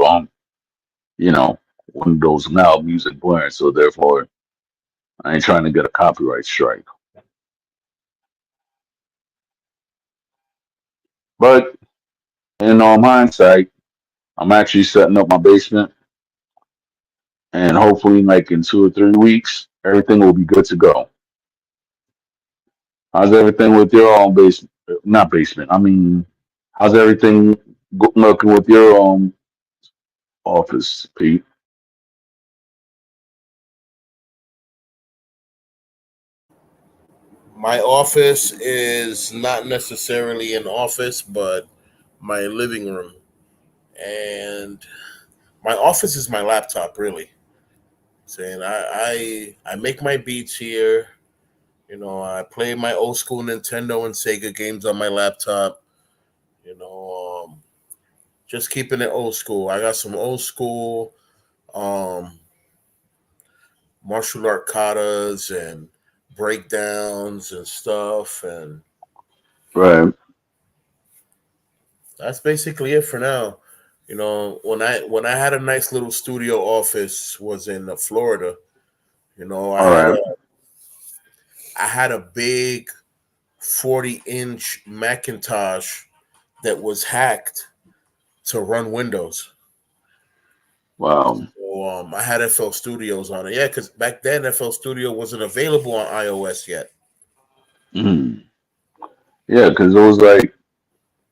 you know one of those loud music blaring, so therefore I ain't trying to get a copyright strike. But in hindsight, I'm actually setting up my basement, and hopefully, like in 2 or 3 weeks, everything will be good to go. How's everything with your basement? Not basement. I mean, how's everything looking with your office, Pete? My office is not necessarily an office, but my living room. And my office is my laptop, really. Saying I make my beats here. You know, I play my old school Nintendo and Sega games on my laptop. You know, just keeping it old school. I got some old school um, martial art katas and breakdowns and stuff, and Right. that's basically it for now. You know, when I had a nice little studio office was in Florida. You know, All right. I had a big 40-inch Macintosh that was hacked to run Windows. Wow. So I had FL Studios on it. Yeah, because back then FL Studio wasn't available on iOS yet. Mhm. Yeah, because it was like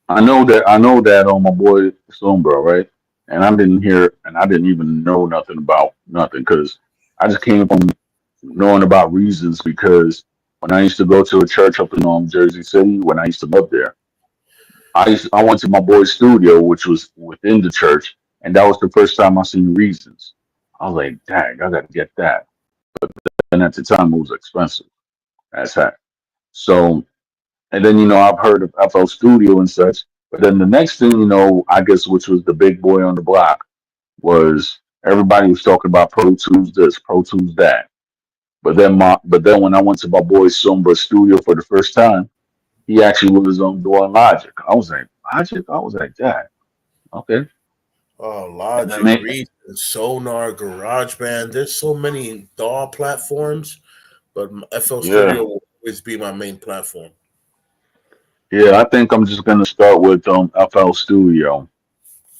I know that on my boy Sombra, right? And I didn't hear and I didn't even know nothing about nothing because I just came from knowing about reasons because when I used to go to a church up in Jersey City, when I used to live there, I went to my boy's studio, which was within the church, and that was the first time I seen reasons. I was like, dang, I gotta get that. And at the time it was expensive as heck. So and then I've heard of FL Studio and such. But then the next thing I guess which was the big boy on the block was everybody was talking about Pro Tools this, Pro Tools that. But then when I went to my boy Sombra studio for the first time, he actually was doing Logic. I was like, Logic? I was like, that okay. And then Logic, they, Reason, Sonar, GarageBand. There's so many DAW platforms, but FL yeah. Studio will always be my main platform. Yeah, I think I'm just gonna start with FL Studio.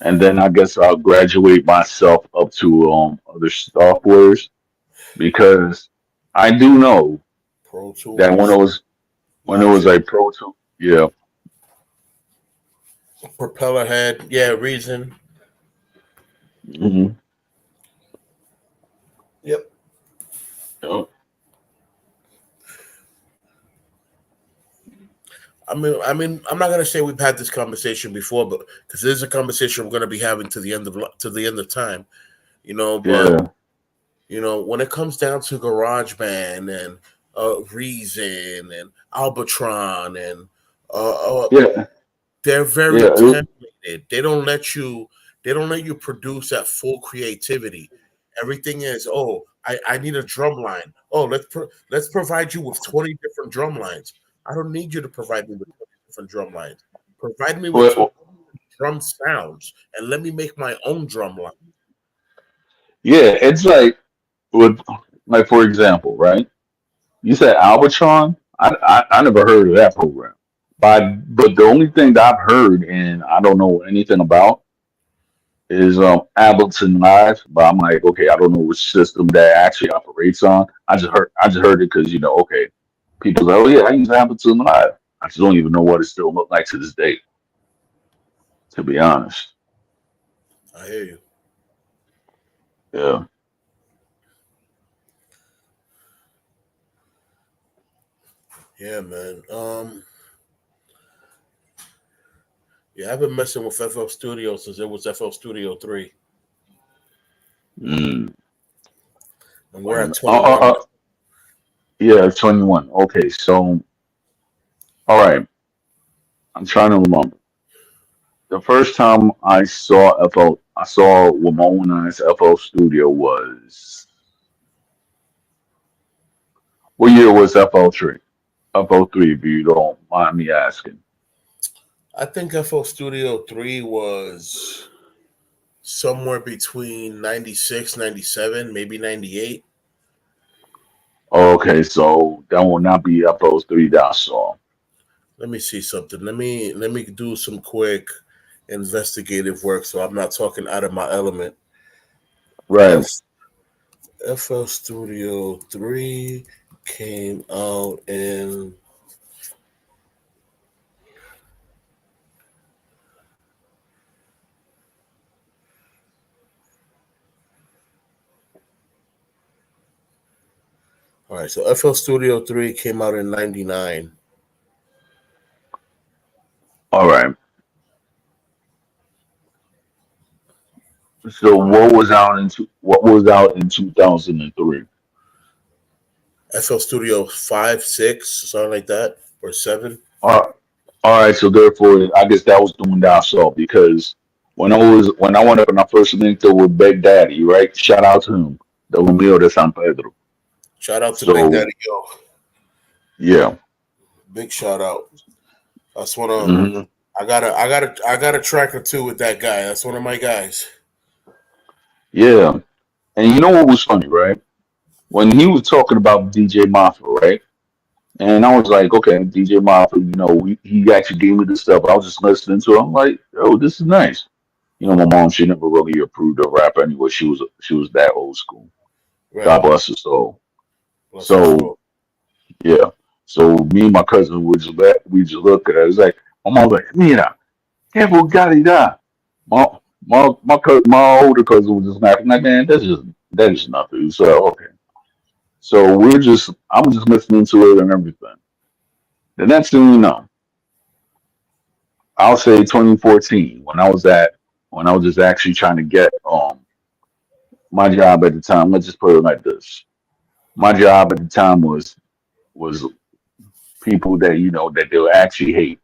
And then I guess I'll graduate myself up to other softwares because I do know Pro that Tools, when it was Logic, like Pro Tool, yeah, Propeller Head, yeah, Reason. hmm Yep. yeah, I'm not gonna say we've had this conversation before, but because this is a conversation we're gonna be having to the end of time, you know. But yeah, when it comes down to GarageBand and Reason and Albitron and uh, uh, yeah. They're very Yeah, templated. They don't let you produce at full creativity. Everything is, oh, I need a drum line. Oh, let's provide you with 20 different drum lines. I don't need you to provide me with 20 different drum lines. Provide me with 20 well, drum sounds and let me make my own drum line. yeah, it's like with like for example, right? You said Albitron. I never heard of that program. But the only thing that I've heard and I don't know anything about is Ableton Live. But I'm like, okay, I don't know which system that actually operates on. I just heard it because okay, people say, oh yeah, I use Ableton Live. I just don't even know what it still look like to this day. To be honest, I hear you. yeah. Yeah, man. Yeah, I've been messing with FL Studio since it was FL Studio 3, Mm. and we're Wait a at minute. 21 now. Yeah, 21. Okay, so all right, I'm trying to remember. The first time I saw Ramon and I's FL Studio was what year was FL3? FL3, if you don't mind me asking. I think FL Studio 3 was somewhere between 96, 97, maybe 98. Okay, so that will not be FL3 that I saw. Let me see something. Let me do some quick investigative work so I'm not talking out of my element. Right. F FL Studio 3 came out in. All right, so FL Studio 3 came out in 99. All right. So what was out in 2003? FL Studio 5, 6, something like that, or 7. All right, so therefore, I guess that was the one that I saw because when I went up and I first linked up with Big Daddy, right? Shout out to him, the Romeo de San Pedro. Shout out to Big So Daddy Yo. yeah, Big shout out. That's one of hmm I got a track or two with that guy. That's one of my guys. yeah. And you know what was funny, right? When he was talking about DJ Mafia, right? And I was like, okay, DJ Mafia, he actually gave me this stuff. I was just listening to it. I'm like, oh, this is nice. My mom, she never really approved of rap anyway. She was that old school. God Right. bless her soul. Bless her So soul. yeah. So me and my cousin we just look at it. It's like my mom was like, Mira, que vulgaridad. My older cousin was just laughing like, man, that is nothing. So okay. So I'm just listening to it and everything. The next thing you know, I'll say 2014 when I was just actually trying to get my job at the time. Let's just put it like this. My job at the time was people that that they'll actually hate.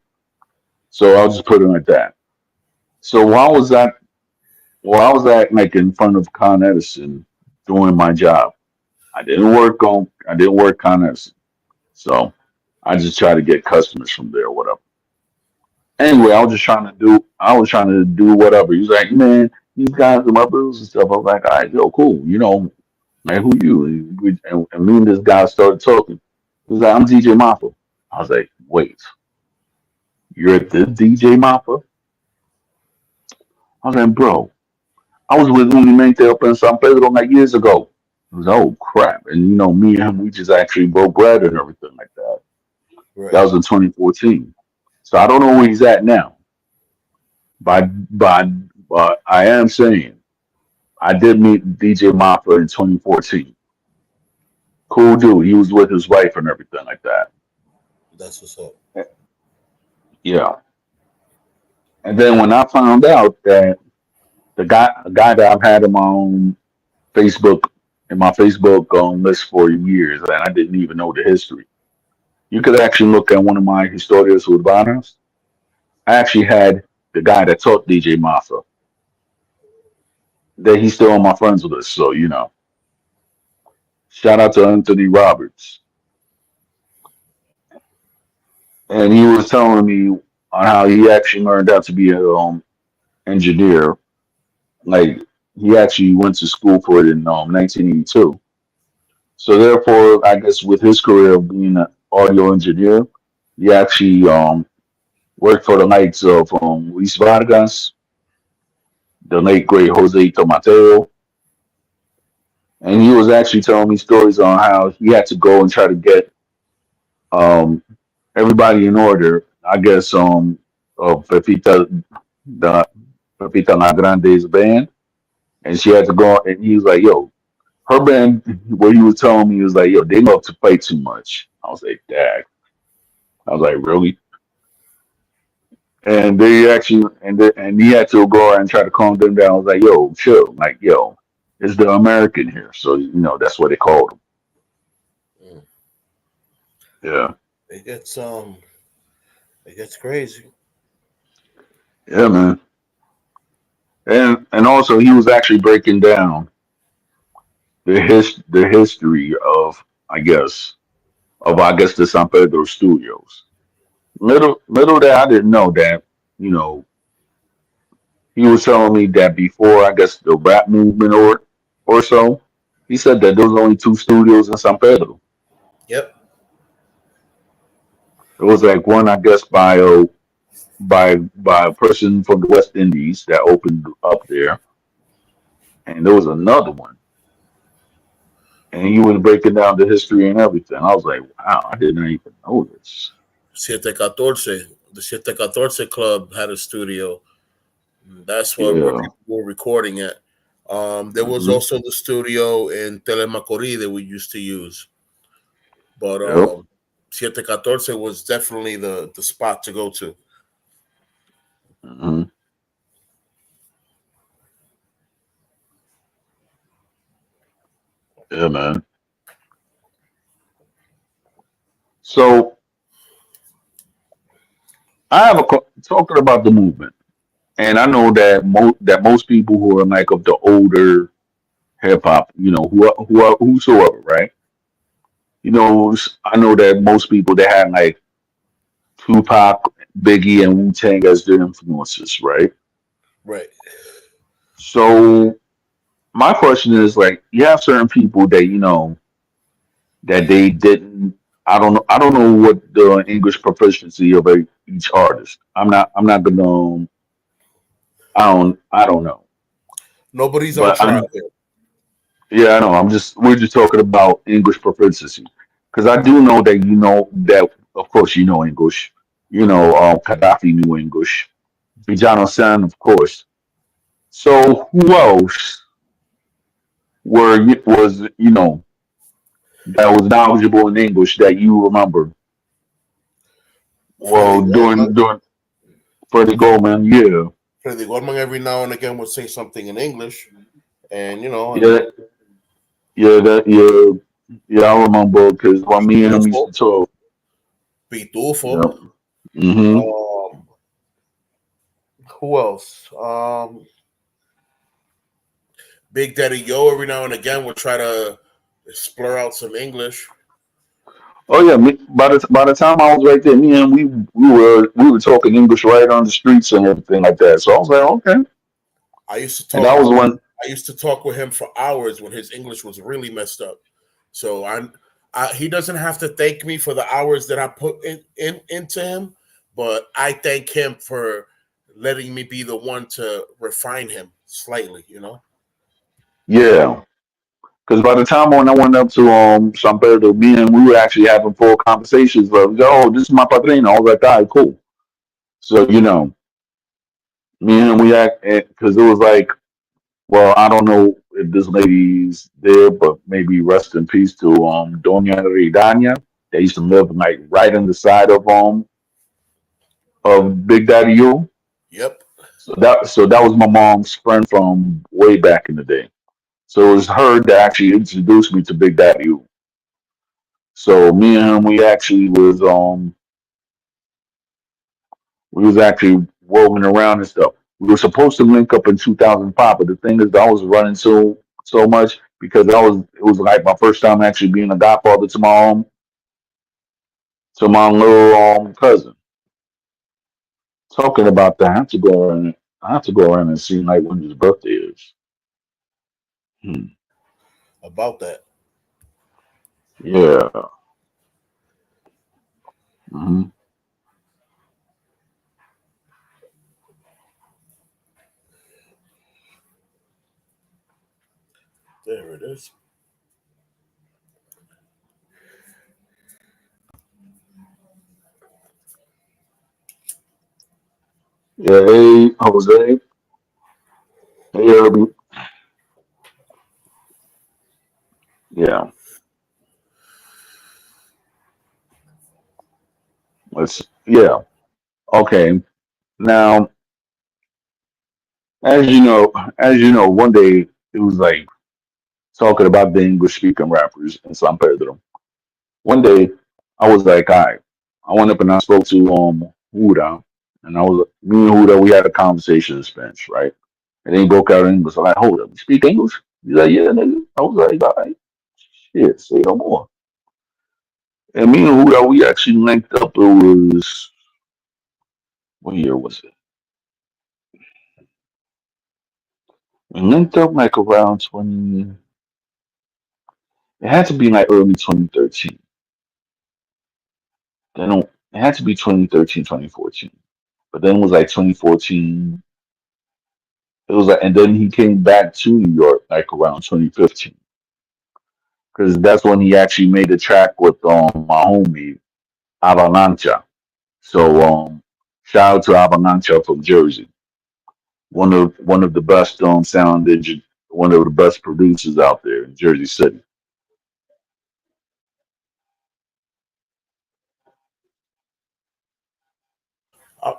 So I'll just put it like that. So while I was at like in front of Con Edison doing my job, I didn't work Con Edison. So I just try to get customers from there or whatever. Anyway, Right. I was trying to do whatever. He's like, man, these guys are my bills and stuff. I was like, all right, yo, cool. Man, who you? And me and this guy started talking. He was like, I'm DJ Mafia. I was like, wait, you're the DJ Mafia? I was like, bro, I was with Unimente up in San Pedro like years ago. It was oh crap, and me and him, we just actually broke bread and everything like that. That Right. was in 2014. So I don't know where he's at now, but but I am saying I did meet DJ Mafia in 2014. Cool dude. He was with his wife and everything like that. That's what's up. Yeah. And then when I found out that a guy that I've had in my own Facebook in my Facebook list for years, and I didn't even know the history. You could actually look at one of my historias urbanas. I actually had the guy that taught DJ Mafia that he's still on my friends list. So shout out to Anthony Roberts, and he was telling me on how he actually learned how to be a engineer. Like he actually went to school for it in 1982. So therefore, I guess with his career of being an audio engineer, he actually worked for the likes of Luis Vargas, the late great Jose Tomateo, and he was actually telling me stories on how he had to go and try to get um, everybody in order. I guess Pepita the Pepita La Grande's band, and she had to go. And he was like, "Yo, her band." What he was telling me, he was like, "Yo, they love to play too much." I was like, "Dang." I was like, "Really?" And they actually and he had to go and try to calm them down. I was like, "Yo, chill." Like, "Yo, it's the American here," so that's what they called him. Mm. Yeah, It gets it gets crazy. yeah, man. And also he was actually breaking down the history of I guess the San Pedro studios. Little that I didn't know that you know he was telling me that before I guess the rap movement or so. He said that there was only two studios in San Pedro. Yep. It was like one I guess by a person from the West Indies that opened up there, and there was another one. And he was breaking down the history and everything. I was like, wow, I didn't even know this. Siete Catorce, the Siete Catorce Club had a studio. That's where Yeah. people were recording at. There was Hmm. also the studio in Telemacorrí that we used to use, but Yep. Siete Catorce was definitely the spot to go to. Hmm. Yeah, man. So I have talking about the movement, and I know that most people who are like of the older hip hop, whosoever, right? I know that most people they had like Tupac, Biggie, and Wu Tang as their influences, right? Right. So my question is like, you have certain people that that they didn't. I don't know what the English proficiency of each artist. I'm not gonna. I don't know. Nobody's on But trial here. yeah, I know. We're just talking about English proficiency because I do know that that of course you know English. Gaddafi knew English. Bijano San, of course. So who else was that was knowledgeable in English that you remember? Freddie Well, Goldman. during Freddie Goldman, yeah, Freddie Goldman every now and again would say something in English, and yeah, yeah, yeah. I remember because when me and him Pitufo, used to talk, Pitufo. yeah, hmm Um, who else? Big Daddy Yo every now and again would try to splur out some English. oh yeah. By the time I was right there, me and him, we were talking English right on the streets and everything like that. So I was like, okay, I used to and talk that was with when, I used to talk with him for hours when his English was really messed up. So he doesn't have to thank me for the hours that I put into him, but I thank him for letting me be the one to refine him slightly. You know. yeah. Because by the time when I went up to San Pedro, me and we were actually having full conversations. Of, oh, this is my padrino. I was like, all right, cool. So me and him, we act because it was like, well, I don't know if this lady's there, but maybe rest in peace to Doña Ridania. They used to live like right in the side of Big Daddy U. Yep. So that was my mom's friend from way back in the day. So it was her that actually introduced me to Big Daddy U. So me and him, we actually was We was actually rolling around and stuff. We were supposed to link up in 2005, but the thing is, I was running so much because it was like my first time actually being a godfather to my little cousin. Talking about that, I have to go around and see like when his birthday is. Hmm. About that. Yeah. Hmm. There it is. Yeah. Hey, Jose. Hey, Herbie. Yeah. Yeah. Okay. Now, as you know, one day it was like talking about the English speaking rappers in San Pedro. One day I was like, all right, I went up and I spoke to Huda, and I was me and Huda, we had a conversation in Spanish, right? And then he broke out in English. I'm like, hold up, you speak English? He's like, yeah, nigga. I was like, all right, shit, say no more. And me and Huda, we actually linked up. It was what year was it? We linked up like around 20. It had to be like early 2013. Then it had to be 2013, 2014. But then it was like 2014. It was like, and then he came back to New York like around 2015 because that's when he actually made a track with my homie Avalancha. So shout out to Avalancha from Jersey, one of the best one of the best producers out there in Jersey City.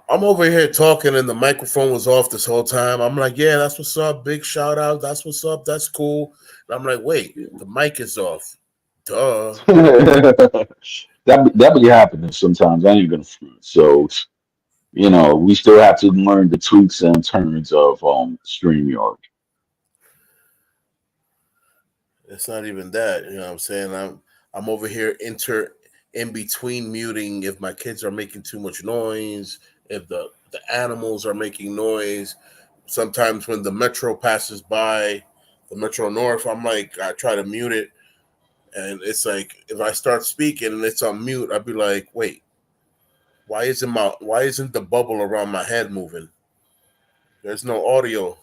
I'm over here talking and the microphone was off this whole time. I'm like, yeah, that's what's up. Big shout out. That's what's up. That's cool. And I'm like, wait, the mic is off. Duh. That be happening sometimes. I ain't gonna front. So we still have to learn the tweaks and turns of StreamYard. It's not even that. You know what I'm saying? I'm over here in between muting if my kids are making too much noise, if the animals are making noise. Sometimes when the metro passes by, the Metro North, I'm like, I try to mute it. And it's like if I start speaking and it's on mute, I'd be like, wait, why isn't the bubble around my head moving? There's no audio.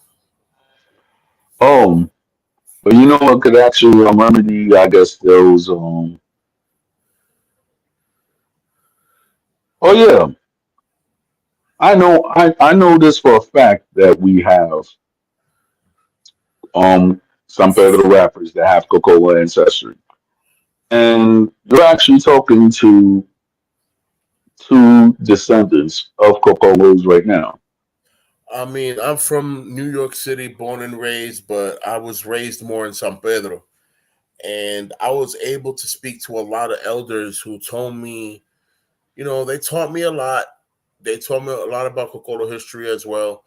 Oh, but you know what could actually remedy, I guess, those. Oh yeah, I know this for a fact that we have some Pedro rappers that have Cocoa ancestry, and you're actually talking to two descendants of Cocos right now. I mean, I'm from New York City, born and raised, but I was raised more in San Pedro. And I was able to speak to a lot of elders who told me, they taught me a lot. They taught me a lot about Kokoro history as well.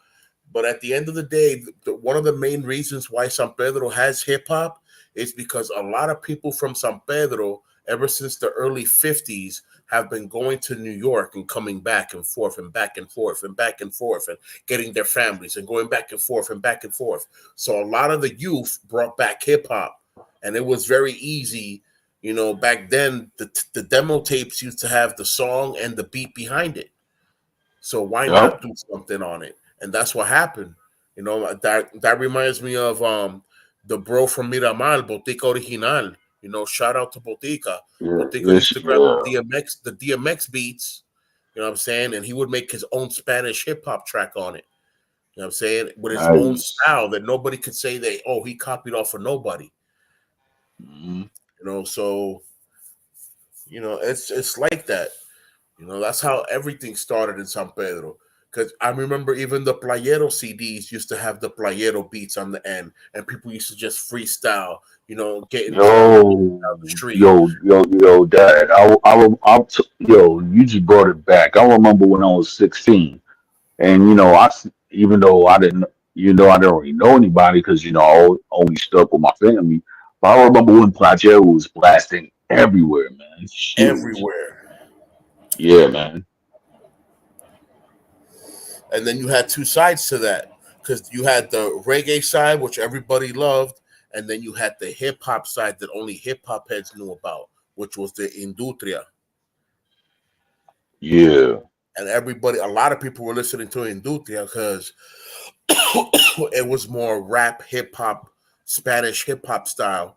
But at the end of the day, one of the main reasons why San Pedro has hip hop is because a lot of people from San Pedro, ever since the early 50s, have been going to New York and coming back and forth and back and forth and back and forth and getting their families and going back and forth and back and forth. So a lot of the youth brought back hip hop, and it was very easy. Back then, the demo tapes used to have the song and the beat behind it. So why not Yep. do something on it? And that's what happened. That reminds me of the bro from Miramar, Botica Original. Shout out to Botica. Yeah. Botica used Yes. to grab Yeah. the DMX beats, you know what I'm saying? And he would make his own Spanish hip hop track on it. You know what I'm saying? With his own Nice. style that nobody could say that, oh, he copied off of nobody. Mhm. So it's like that. That's how everything started in San Pedro. Because I remember even the Playero CDs used to have the Playero beats on the end, and people used to just freestyle, getting drunk down the street. Dad. You just brought it back. I remember when I was 16, and even though I didn't really know anybody because I only stuck with my family. But I remember when Pajero was blasting everywhere, man. It's huge. Everywhere. Yeah, man. And then you had two sides to that because you had the reggae side, which everybody loved, and then you had the hip hop side that only hip hop heads knew about, which was the industria. Yeah. And everybody, a lot of people were listening to industria because it was more rap, hip hop, Spanish hip hop style.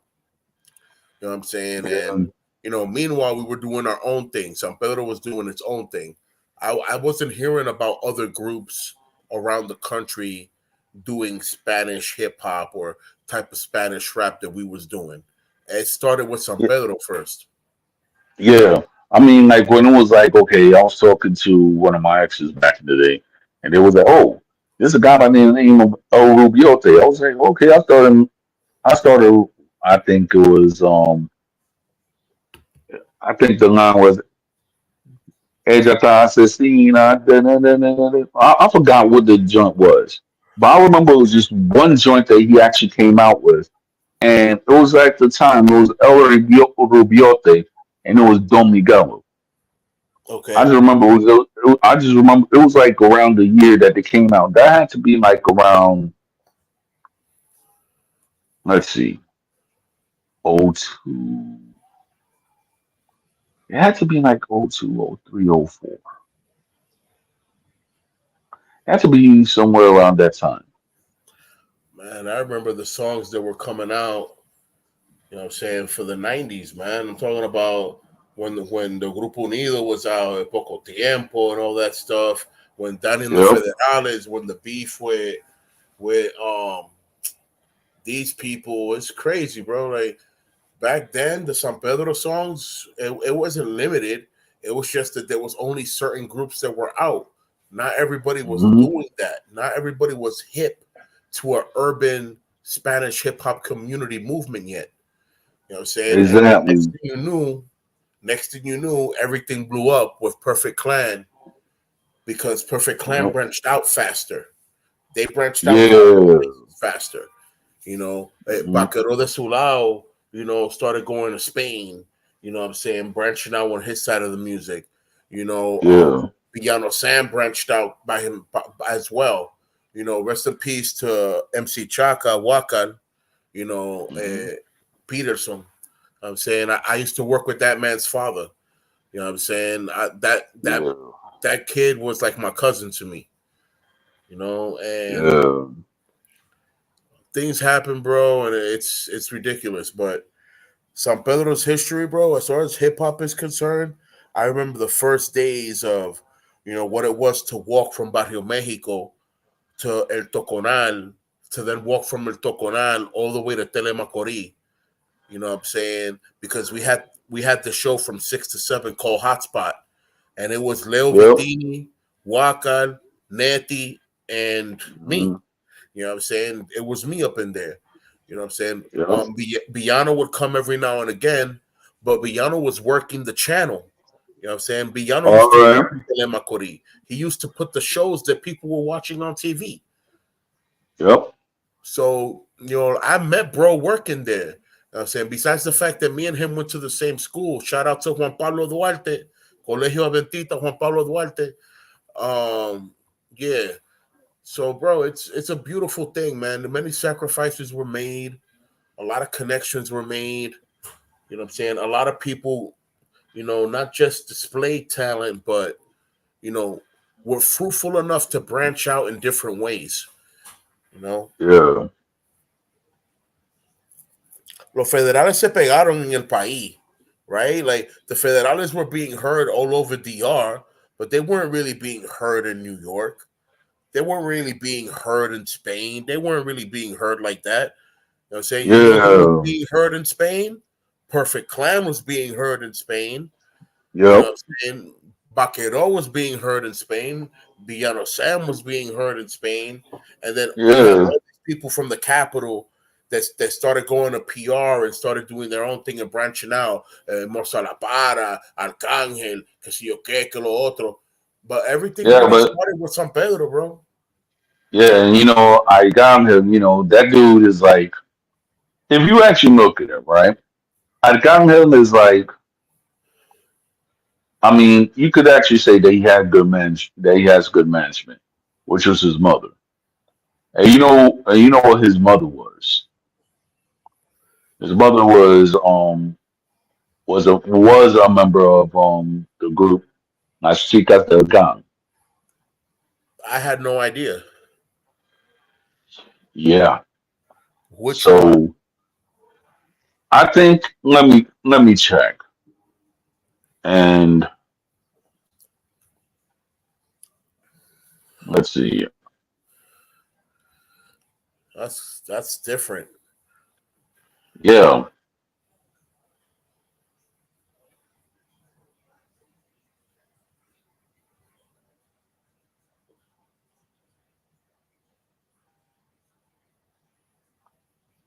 You know what I'm saying? And Yeah. meanwhile, we were doing our own thing. San Pedro was doing its own thing. I wasn't hearing about other groups around the country doing Spanish hip hop or type of Spanish rap that we was doing. It started with San Pedro first. Yeah. I mean, like when it was like, okay, I was talking to one of my exes back in the day, and they was like, "Oh, this is a guy by the name of El Rubiote." I was like, "Okay." I started. I think it was. I think the line was "Ella está asesina." I forgot what the joint was, but I remember it was just one joint that he actually came out with, and it was at the time it was El Rubiote, and it was Don Miguel. I Okay. just remember I just remember it was like around the year that they came out. That had to be like around, let's see, oh 02. It had to be like oh 02, oh 03, oh 04. It had to be somewhere around that time. Man, I remember the songs that were coming out, I'm saying, for the 90s, man. I'm talking about when the Grupo Unido was out, El Poco Tiempo and all that stuff, when Danny and the Yep. Federales, when the beef with these people, it's crazy, bro. Like back then, the San Pedro songs, it wasn't limited. It was just that there was only certain groups that were out. Not everybody was Hmm. doing that. Not everybody was hip to an urban Spanish hip hop community movement yet. You know what I'm saying? And then Exactly. next thing you knew, everything blew up with Perfect Clan because Perfect Clan Yep. branched out faster. They branched out to other Yeah. places faster. Hmm. Vaquero de Sulao, started going to Spain. You know what I'm saying? Branching out on his side of the music. You know, Yeah. Villano Sam branched out by him as well. Rest in peace to MC Chaka Wakan, Hmm. Peterson. I'm saying I used to work with that man's father. You know what I'm saying? Yeah. That kid was like my cousin to me, and Yeah. things happen, bro, and it's ridiculous. But San Pedro's history, bro, as far as hip hop is concerned, I remember the first days of, what it was to walk from Barrio Mexico to El Toconal, to then walk from El Toconal all the way to Telemacorí. You know what I'm saying? Because we had the show from 6 to 7 called Hotspot, and it was Leo Yep. Vitini, Wakan, Neti, and me. Hmm. You know what I'm saying? It was me up in there. You know what I'm saying? Yep. Biano would come every now and again, but Biano was working the channel. You know what I'm saying? Biano All used to right. work in Telemakori. He used to put the shows that people were watching on TV. Yep. So, I met bro working there. You know what I'm saying? Besides the fact that me and him went to the same school, shout out to Juan Pablo Duarte, Colegio Aventita, Juan Pablo Duarte. Um, yeah. So, bro, it's a beautiful thing, man. Many sacrifices were made, a lot of connections were made. You know what I'm saying? A lot of people, not just displayed talent, but you know, were fruitful enough to branch out in different ways. You know, Yeah. los federales se pegaron en el país, right? Like the federales were being heard all over DR, but they weren't really being heard in New York. They weren't really being heard in Spain. They weren't really being heard like that. You know what I'm saying? You know who was Yeah. being heard in Spain? Perfect Clan was being heard in Spain. You know Yep. what I'm saying? Vaquero was being heard in Spain. Villano Sam was being heard in Spain, and then you had Yeah, all these people from the capital that started going to PR and started doing their own thing and branching out. Morsa La Para, Arcángel, que si yo qué, que lo otro. But everything yeah, really but started with San Pedro, bro. yeah, and I got him. That dude is like, if you actually look at him, right? I got him is like, I mean, you could actually say that that he has good management, which was his mother. And you know what his mother was. His mother was a member of the group Las Chicas del Gang. I had no idea Yeah. which one. So I think let me check. And let's see. That's different. Yeah.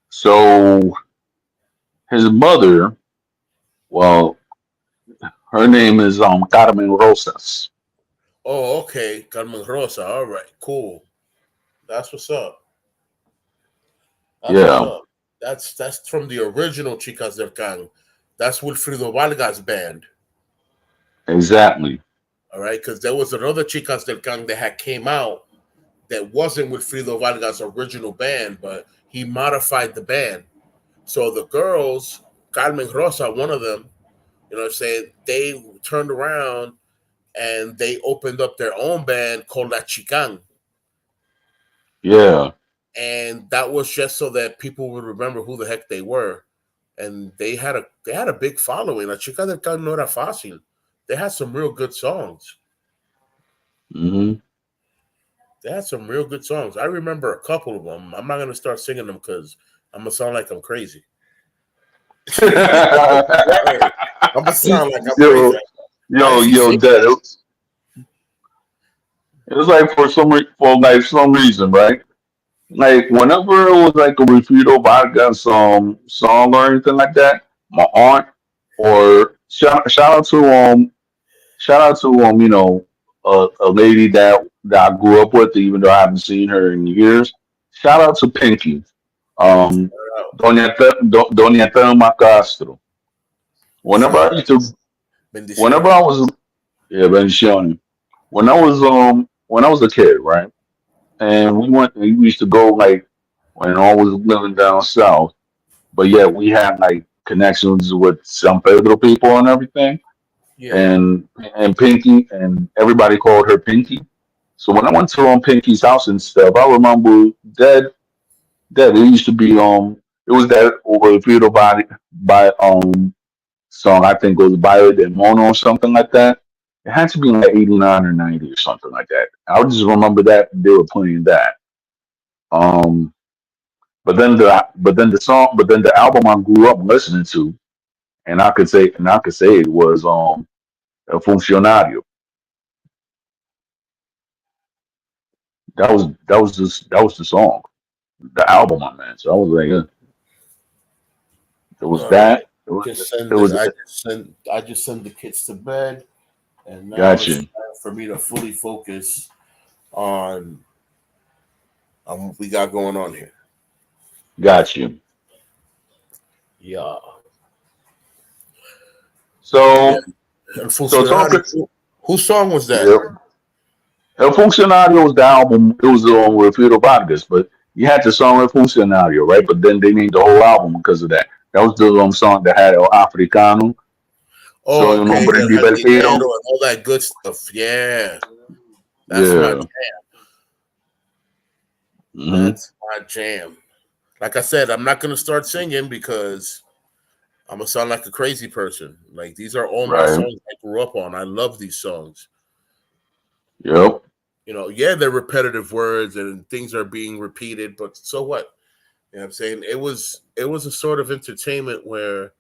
So his mother, well, her name is Carmen Rosas. Oh, okay, Carmen Rosa. All right, cool. That's what's up. That's what's Yeah, up. That's from the original Chicas del Can. That's Wilfrido Vargas band. exactly. All right, because there was another Chicas del Can that had came out that wasn't Wilfrido Vargas' original band, but he modified the band. So the girls, Carmen Rosa, one of them, you know what I'm saying, they turned around and they opened up their own band called La Chican. Yeah. And that was just so that people would remember who the heck they were. And they had a big following. La Chica del Can no era fácil. They had some real good songs. Hmm. They had some real good songs. I remember a couple of them. I'm not gonna start singing them because I'm gonna sound like I'm crazy. Word. I'm gonna sound like I'm crazy. yo, I yo, ain't yo, sing Dad. It was like for like some reason, right? Like whenever it was like a Refugio Vargas song or anything like that, my aunt or shout out to a lady that I grew up with, even though I haven't seen her in years. Shout out to Pinky, um, Doña Thelma Castro. Whenever Shout I used to, out. whenever Bendiciones. I was, yeah, Bendiciones. When I was a kid, right, and we used to go like when I was living down south, but yeah, we had like connections with San Pedro people and everything, Yeah. and Pinky, and everybody called her Pinky. So when I went to Pinky's house and stuff, I remember that it used to be it was that over the by song, I think it was Bio de Mono or something like that. It had to be like 89 or 90 or something like that. I just remember that they were playing that. Um but then the album I grew up listening to, and I could say it was El Funcionario. That was the song, the album I meant. So I was like, it was All right. that. It Just send the was I just send the kids to bed, and now it's Gotcha, time for me to fully focus on what we got going on here. gotcha. Yeah. Yeah. So El so talk. Funcionario. Whose song was that? Yeah, El Funcionario was the album. It was the one with Pedro Vargas, but you had the song El Funcionario, right? But then they named the whole album because of that. That was the song that had El Africano. Oh, So un okay. hombre El Jardinero libertero. and all that good stuff. Yeah. That's my Yeah. Hmm. that's my jam. Like I said, I'm not gonna start singing because I'm gonna sound like a crazy person. Like these are all my Right. songs I grew up on. I love these songs. Yep. Yeah, they're repetitive words and things are being repeated, but so what? You know what I'm saying? It was a sort of entertainment where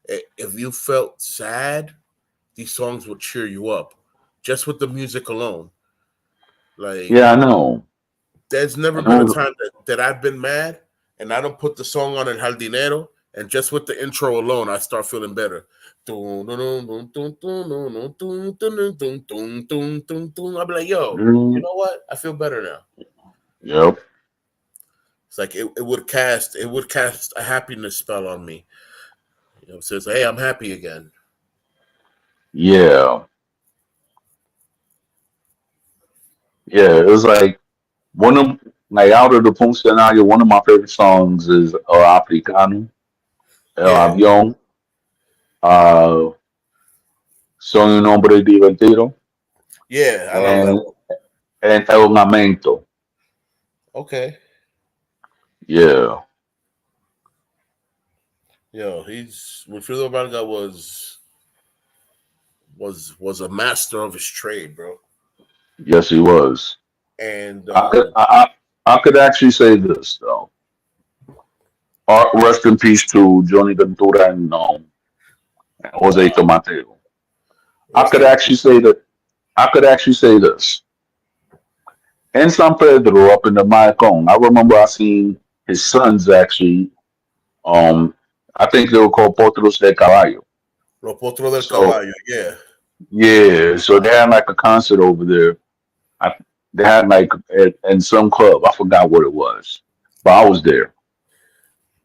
if you felt sad, these songs would cheer you up. just with the music alone. Like, Yeah, I know. there's never And been a it was, time that I've been mad and I don't put the song on El Jardinero, and just with the intro alone, I start feeling better. I'll be like, yo, you mm, know what? I feel better now. yep, It's like it would cast a happiness spell on me. You know, it says, hey, I'm happy again. yeah, yeah. It was like one of like out of the Punk scenario. One of my favorite songs is El Africano, El Yeah, Avión, uh, Soy un hombre divertido, yeah, I love that and one. El Lamento. Okay. Yeah, Yo, Wilfredo Vargas was a master of his trade, bro. yes, he was. And I could I could actually say this though. Rest in peace to Johnny Ventura and Jose uh, Tomateo. I rest could in actually peace. say that I could actually say this. In San Pedro up in the Malecon, I remember I seen his sons actually I think they were called Potros de Caballo. Los Potros del So Caballo. Yeah. yeah, so they had like a concert over there. I, they had like in some club. I forgot what it was, but I was there.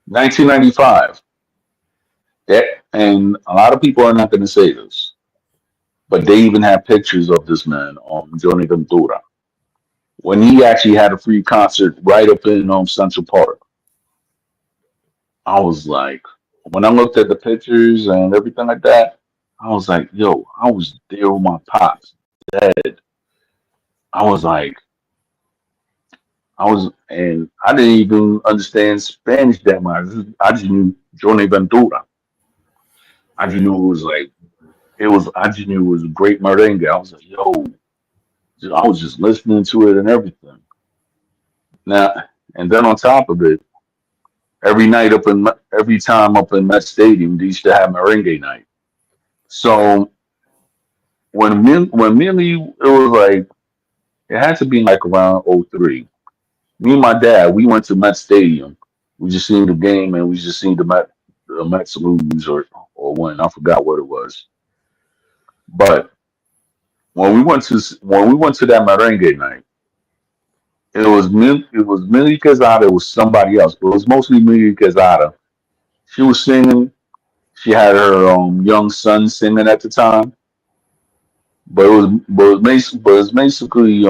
1995. That and a lot of people are not going to say this, but they even have pictures of this man, Johnny Ventura, when he actually had a free concert right up in Central Park. I was like, when I looked at the pictures and everything like that, I was like, yo, I was there with my pops, dad. I was like, and I didn't even understand Spanish that much. I just knew Johnny Ventura. I just Right. knew it was like, I just knew it was a great merengue. I was like, yo, I was just listening to it and everything. Now, and then on top of it, every time up in Met Stadium, they used to have merengue night. Right. So when Millie, it was like it had to be like around '03. Me and my dad, we went to Met Stadium. We just seen the game and we just seen the Mets lose or win. I forgot what it was. But when we went to that merengue night, it was Millie Quezada. It was somebody else, but it was mostly Millie Quezada. She was singing. She had her young son singing at the time, but it was basically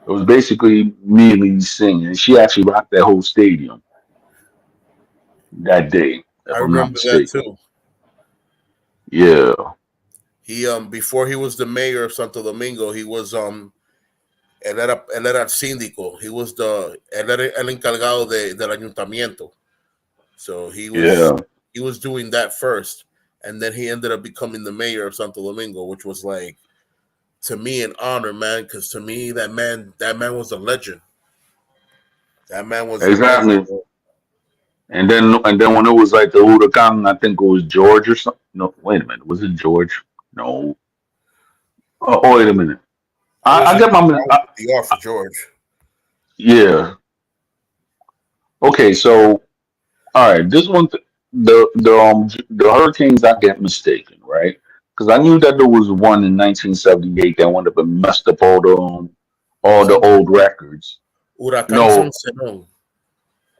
it was basically Millie singing. She actually rocked that whole stadium that day, I if I'm not remember that mistaken. too. Yeah, He before he was the mayor of Santo Domingo, he was él era síndico. He was él era el encargado del ayuntamiento. So yeah, he was doing that first, and then he ended up becoming the mayor of Santo Domingo, which was like, to me, an honor, man. Because to me, that man was a legend. That man was a legend, exactly. bro. And then when it was like the Huracan, I think it was George or something. No, wait a minute, was it George? No. Oh, wait a minute. It I wasn't get my the R for George. yeah. Okay, so all right, this one, the hurricanes, I get mistaken, right? Because I knew that there was one in 1978 that went up and messed up all the old Sansenón. records. Huracán No, Sansenón.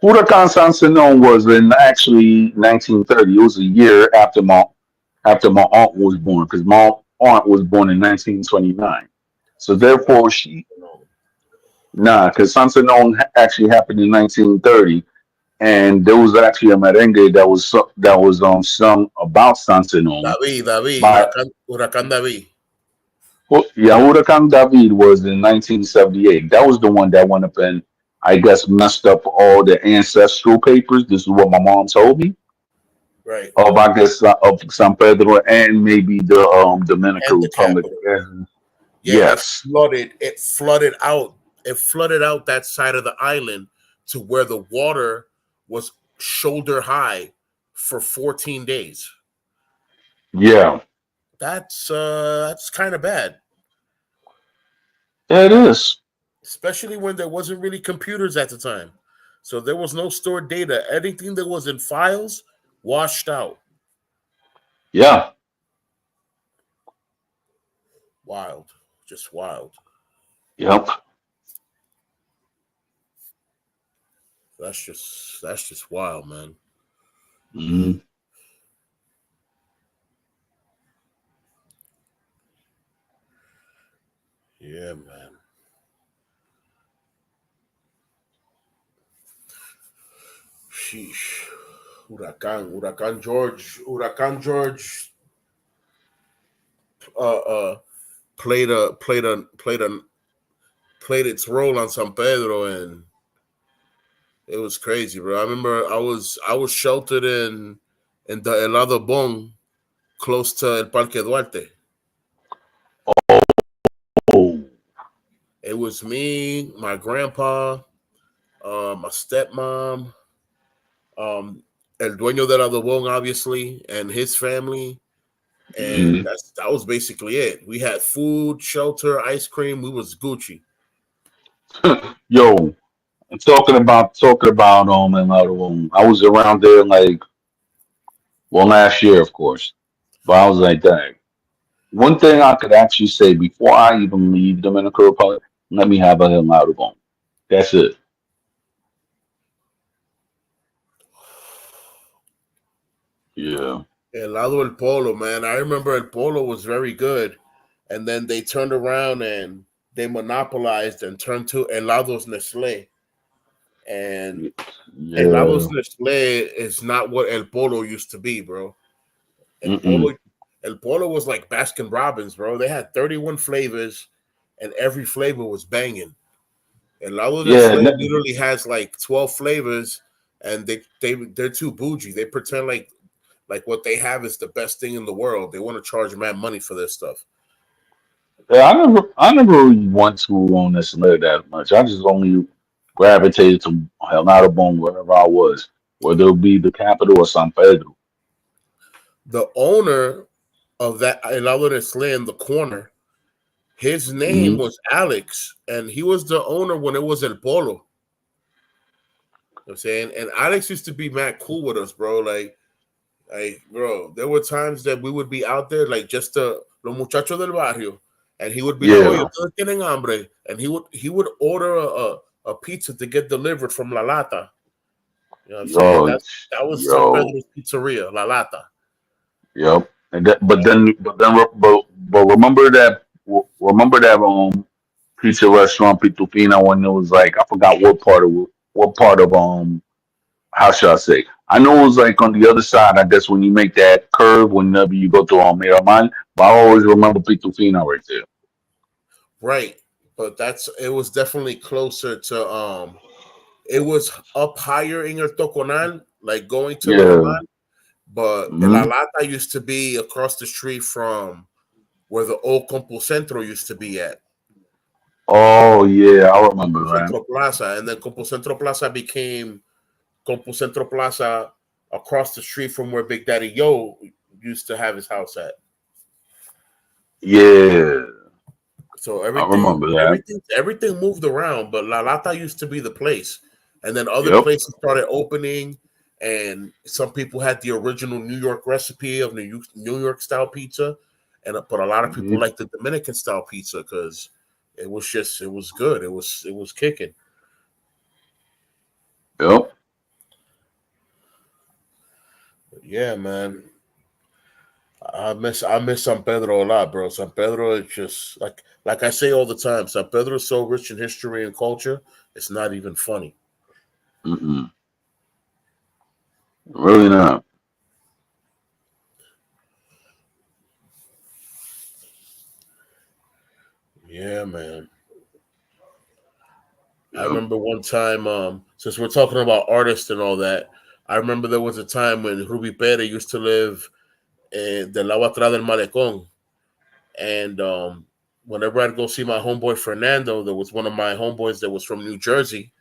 Huracan Sansenon was in actually 1930. It was a year after my aunt was born, because my aunt was born in 1929. So therefore, Huracán she Sansenón. nah, because Sansenon actually happened in 1930. And there was actually a merengue that was sung about Sansenon David, by Huracán David. Yahuda Khan David was in 1978. That was the one that went up and I guess messed up all the ancestral papers. This is what my mom told me Right. of I guess of San Pedro and maybe the And Dominican the Republic. capital. Yeah, Yes, it flooded out that side of the island to where the water was shoulder high for 14 days. yeah, That's kind of bad, Yeah, it is. especially when there wasn't really computers at the time. So there was no stored data. Anything that was in files washed out. Yeah. Wild, just wild. Yep. That's just wild, man. Hmm. Yeah, man. Sheesh. Huracan George uh played a played a played a played its role on San Pedro, and it was crazy, bro. I remember I was sheltered in the Helado Bon close to El Parque Duarte. Oh. It was me, my grandpa, my stepmom, El Dueño del Helado Bon, obviously, and his family. And Hmm. that was basically it. We had food, shelter, ice cream. We was Gucci. Yo, and talking about another one. I was around there like last year, of course, but I was like, dang. One thing I could actually say before I even leave Dominican Republic, let me have a him out of home. That's it. Yeah. El lado El Polo, man. I remember El Polo was very good. And then they turned around and they monopolized and turned to Helados Nestle. And Helados Yeah. Nestle is not what El Polo used to be, bro. El Mm-mm. Polo El Polo was like Baskin Robbins, bro. They had 31 flavors and every flavor was banging. Helado Yeah. Nestle literally has like 12 flavors and they're too bougie. They pretend like what they have is the best thing in the world. They want to charge mad money for this stuff. Yeah, I never really went to on this live that much. I just only gravitated to Bone wherever I was, whether it be the capital or San Pedro. The owner of that Helado Nestle in the corner, his name Hmm. was Alex, and he was the owner when it was El Polo. You know what I'm saying, and Alex used to be mad cool with us, bro. Like, bro, there were times that we would be out there, like just the los muchachos del barrio, and he would be like, "Oye, Yeah. ustedes tienen hambre," and he would order a pizza to get delivered from La Lata. You know what I'm saying? Yo. That was San Yo. Pedro's Pizzeria, La Lata. Yep. And that, but remember that pizza restaurant Pitufina when it was like I forgot what part of how should I say? I know it was like on the other side. I guess when you make that curve, whenever you go to Miramar, but I always remember Pitufina right there. Right, but it was definitely closer to it was up higher in El Toconal, like going to Yeah. Miramar, but La Hmm. Lata used to be across the street from where the old Compo Centro used to be at. Oh yeah, I remember Compo that. Centro Plaza, and then Compo Centro Plaza became Compo Centro Plaza across the street from where Big Daddy Yo used to have his house at. Yeah, So I everything, remember that. everything, everything moved around, but La Lata used to be the place, and then other Yep. places started opening, and some people had the original New York recipe of New York style pizza, and but a lot of people Hmm. like the Dominican style pizza because it was good, it was kicking. Yep. But yeah, man, I miss San Pedro a lot, bro. San Pedro is just like I say all the time. San Pedro is so rich in history and culture. It's not even funny. Mm-mm. Really not. Yeah, man. I Yep. remember one time, since we're talking about artists and all that, I remember there was a time when Ruby Pérez used to live in the lado atrás del malecón, and whenever I'd go see my homeboy Fernando, there was one of my homeboys that was from New Jersey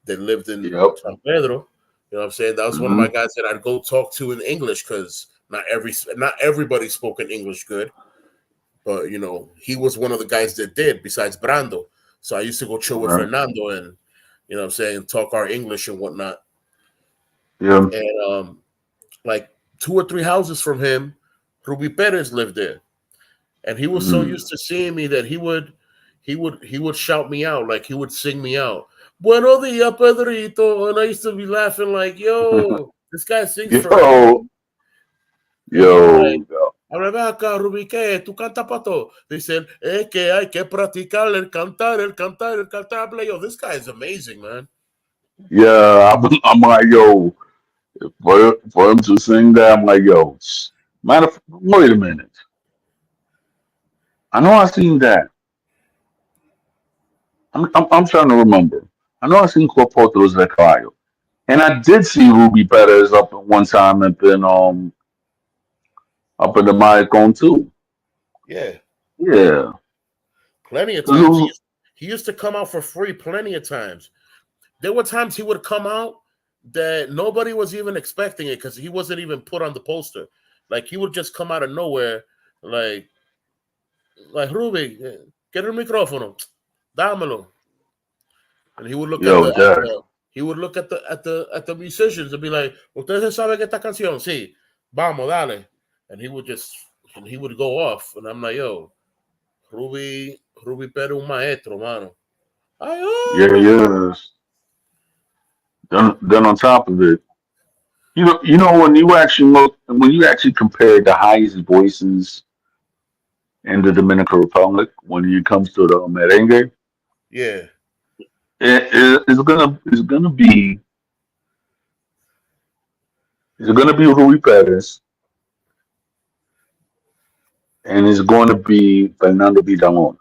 that lived in Yep. San Pedro. You know what I'm saying? That was one of Hmm. my guys that I'd go talk to in English because Not everybody spoke in English good, but he was one of the guys that did. Besides Brando, so I used to go chill with Right. Fernando and what I'm saying, talk our English and whatnot. Yeah. And like 2 or 3 houses from him, Ruby Perez lived there, and he was so Mm. used to seeing me that he would shout me out, like he would sing me out. Buenos dias, Pedrito, and I used to be laughing like, "Yo, this guy sings for Yo, real." And he'd be like, yo. "Ahora ve acá, Ruby, ¿qué? ¿Tú cantas pato?" Dicen, es que hay que practicar el cantar, el cantar, el cantar. I'm like, yo, this guy is amazing, man. Yeah, I'm like, yo, for him to sing that, I'm like, yo, wait a minute. I know I seen that. I'm trying to remember. I know I seen Corpotros de Caballo. And I did see Ruby Perez up at one time up in the Mayacon too. Yeah, Yeah. plenty of 'Cause it times. was, He used to come out for free plenty of times. There were times he would come out that nobody was even expecting it because he wasn't even put on the poster. Like he would just come out of nowhere, like Ruby, get el micrófono, dámelo, and he would look at yo, Jack. the musicians and be like, "Ustedes saben esta canción, sí, vamos, dale," and he would go off, and I'm like, "Yo, Ruby Pero un maestro, mano." Ay, Yeah, hombre. yes. Then on top of it, when you actually compare the highest voices in the Dominican Republic when it comes to the merengue, Yeah, it's gonna be Rui Perez and it's going to be Fernando Villalon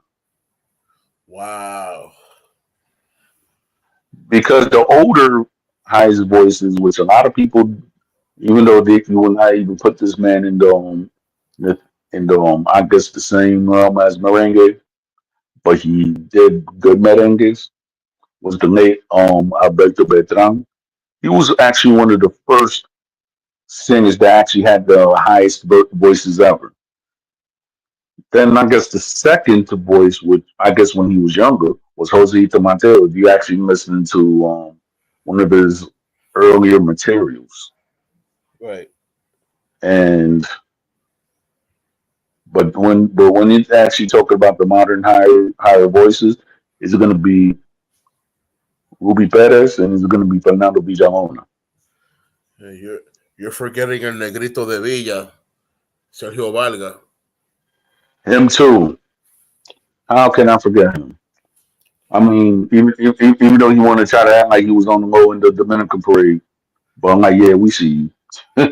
wow, because the older highest voices, which a lot of people, even though they will not even put this man the I guess the same realm as merengue, but he did good merengues. Was the late Alberto Beltran. He was actually one of the first singers that actually had the highest voices ever. Then I guess the second to voice, which I guess when he was younger, was Joseito Mateo. If you actually listening to one of his earlier materials, right. and but when it's actually talking about the modern higher voices, is it going to be Ruby Perez and is it going to be Fernando Villalona? Hey, you're forgetting el negrito de Villa, Sergio Valga. Him too. How can I forget him? I mean, even though he wanted to try to act like he was on the low in the Dominican parade, but I'm like, yeah, we see you. he's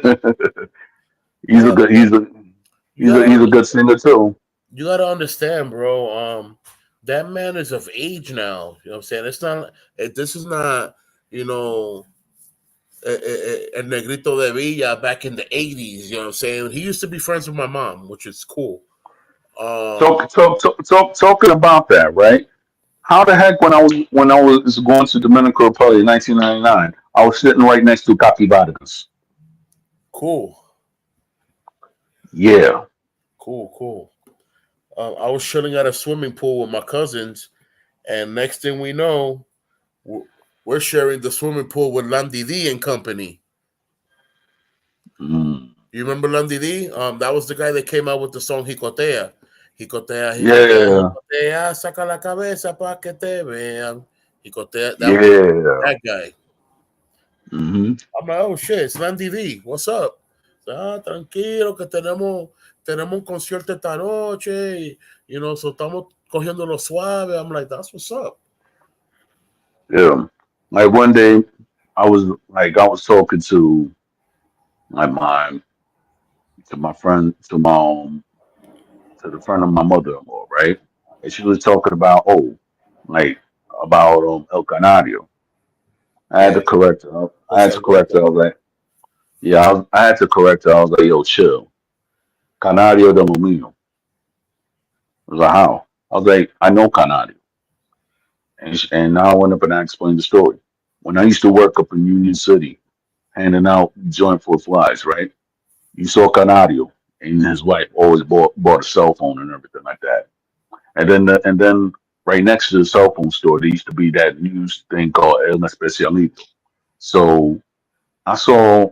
a Yeah, good man. You he's gotta a good singer too. you gotta understand, bro. That man is of age now. You know what I'm saying? It's not. This is not. You know, El Negrito de Villa back in the '80s. You know what I'm saying? He used to be friends with my mom, which is cool. Um, Talking about that, right? How the heck when I was going to Dominican Republic in 1999, I was sitting right next to Capi Vargas. cool, Yeah. cool. I was chilling at a swimming pool with my cousins, and next thing we know, w- we're sharing the swimming pool with Landy D and company. Mm. You remember Landy D? That was the guy that came out with the song Jicotea. Jicotea, jicotea, Yeah. jicotea, saca la cabeza pa' que te vean. Jicotea, Yeah. that guy. Hmm. I'm like, oh shit, it's Landy D. What's up? Tranquilo, que tenemos un concierto esta noche. So estamos cogiendo lo suave. I'm like, that's what's up. Yeah. Like one day, I was talking to my to my friend to the friend of my mother-in-law, right? And she was talking about like about El Canario. I had to Yeah, correct her. I Jose had to correct her. Alberto. I was like, yeah, I had to correct her. I was like, yo, chill. Canario de lo mío. I was like, how? I was like, I know Canario. And now I went up and I explained the story. When I used to work up in Union City, handing out joint for flies, right? You saw Canario, and his wife always bought a cell phone and everything like that. And then right next to the cell phone store, there used to be that news thing called El Especialito. So I saw a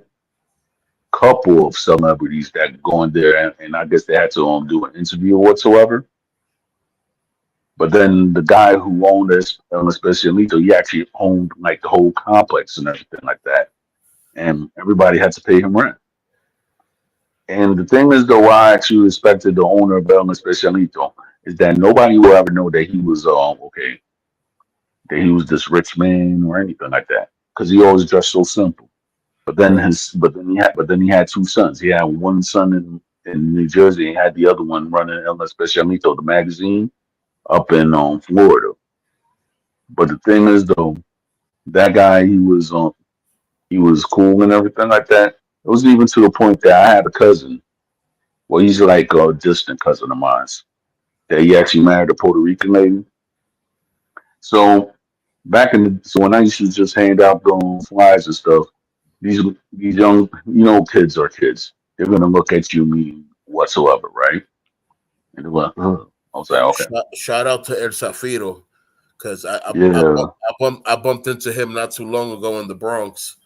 couple of celebrities that go in there, and I guess they had to do an interview or whatsoever. But then the guy who owned this El Especialito, he actually owned like the whole complex and everything like that, and everybody had to pay him rent. And the thing is, though, why I actually respected the owner of El Especialito is that nobody will ever know that he was okay, that he was this rich man or anything like that, because he always dressed so simple. Right. But then he had two sons. He had one son in New Jersey, and he had the other one running El Especialito, the magazine, up in Florida. But the thing is, though, that guy he was cool and everything like that. It was even to the point that I had a cousin. Well, he's like a distant cousin of mine. That he actually married a Puerto Rican lady. So so when I used to just hand out flyers and stuff, these these young kids are kids. They're gonna look at you mean whatsoever, right? And they're like, "Ugh." I was like, okay, Shout out to El Zafiro because yeah, I bumped into him not too long ago in the Bronx,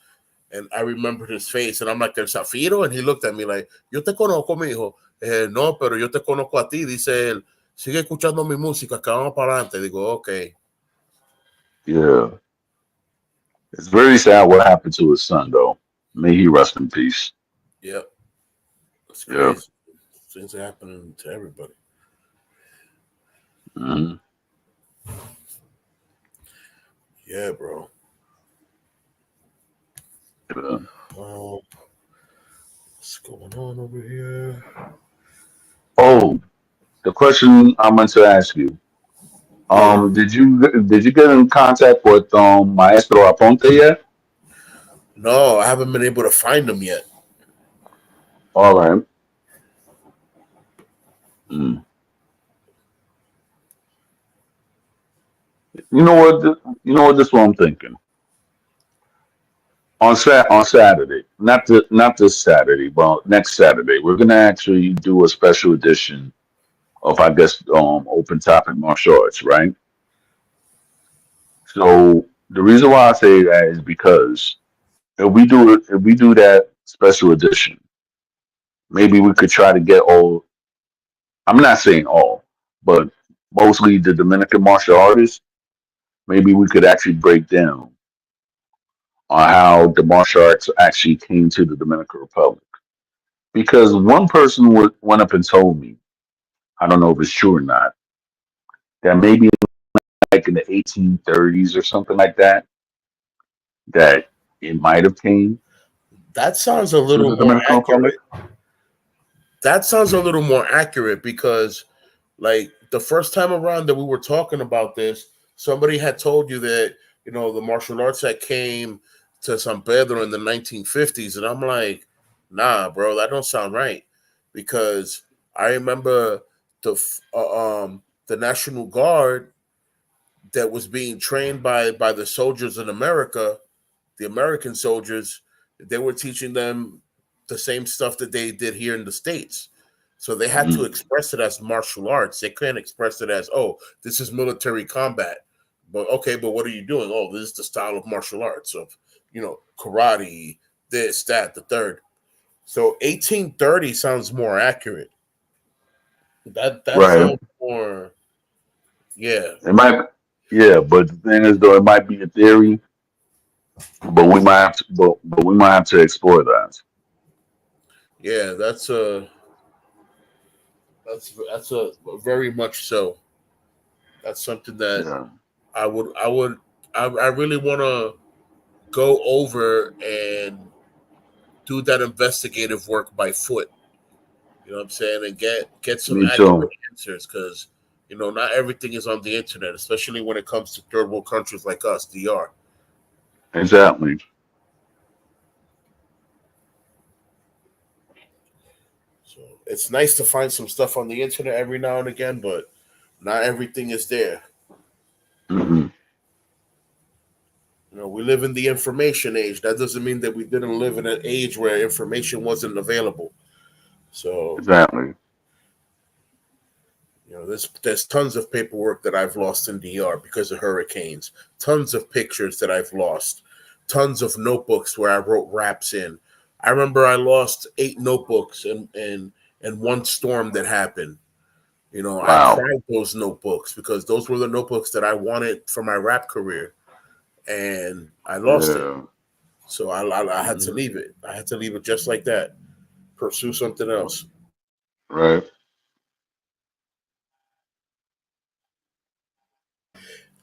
and I remembered his face, and I'm like, El Zafiro, and he looked at me like, yo te conozco, mijo. No, pero yo te conozco a ti, dice él. Sigue escuchando mi música, que vamos para adelante. Digo, okay. yeah. It's very sad what happened to his son, though. May he rest in peace. Yep, it's Yeah. crazy. Things are happening to everybody. Hmm. Yeah, bro. Yeah. Um, what's going on over here? Oh, the question I meant to ask you. Yeah. Did you get in contact with Maestro Aponte yet? No, I haven't been able to find them yet. All right. Mm. You know what? You know what? This is what I'm thinking. On Saturday, not this Saturday, but next Saturday, we're gonna actually do a special edition of, I guess, open topic martial arts, right? So the reason why I say that is because if we do that special edition, maybe we could try to get all. I'm not saying all, but mostly the Dominican martial artists. Maybe we could actually break down on how the martial arts actually came to the Dominican Republic. Because one person went up and told me, I don't know if it's true or not, that maybe like in the 1830s or something like that, that it might have came That sounds a to little the more Dominican Republic. accurate. That sounds a little more accurate because, like, the first time around that we were talking about this, somebody had told you that, the martial arts that came to San Pedro in the 1950s. And I'm like, nah, bro, that don't sound right. Because I remember the National Guard that was being trained by the soldiers in America, the American soldiers, they were teaching them the same stuff that they did here in the States. So they had to Mm, express it as martial arts. They couldn't express it as, oh, this is military combat. But okay, but what are you doing? Oh, this is the style of martial arts of, karate, this, that, the third. So 1830 sounds more accurate. That right. sounds more, yeah. It might, yeah, but the thing is, though, it might be a theory, but we might have to explore that. Yeah, that's a very much so. That's something that Yeah, I would I would I really want to go over and do that investigative work by foot. You know what I'm saying, and get some me accurate too. answers because not everything is on the internet, especially when it comes to third world countries like us, DR. Exactly. So it's nice to find some stuff on the internet every now and again, but not everything is there. Hmm. We live in the information age. That doesn't mean that we didn't live in an age where information wasn't available. So Exactly. there's tons of paperwork that I've lost in DR because of hurricanes. Tons of pictures that I've lost. Tons of notebooks where I wrote raps in. I remember I lost 8 notebooks in one storm that happened. I Wow. cried those notebooks because those were the notebooks that I wanted for my rap career, and I lost it. Yeah. So I had to Mhm. leave it. I had to leave it just like that. Pursue something else. Right.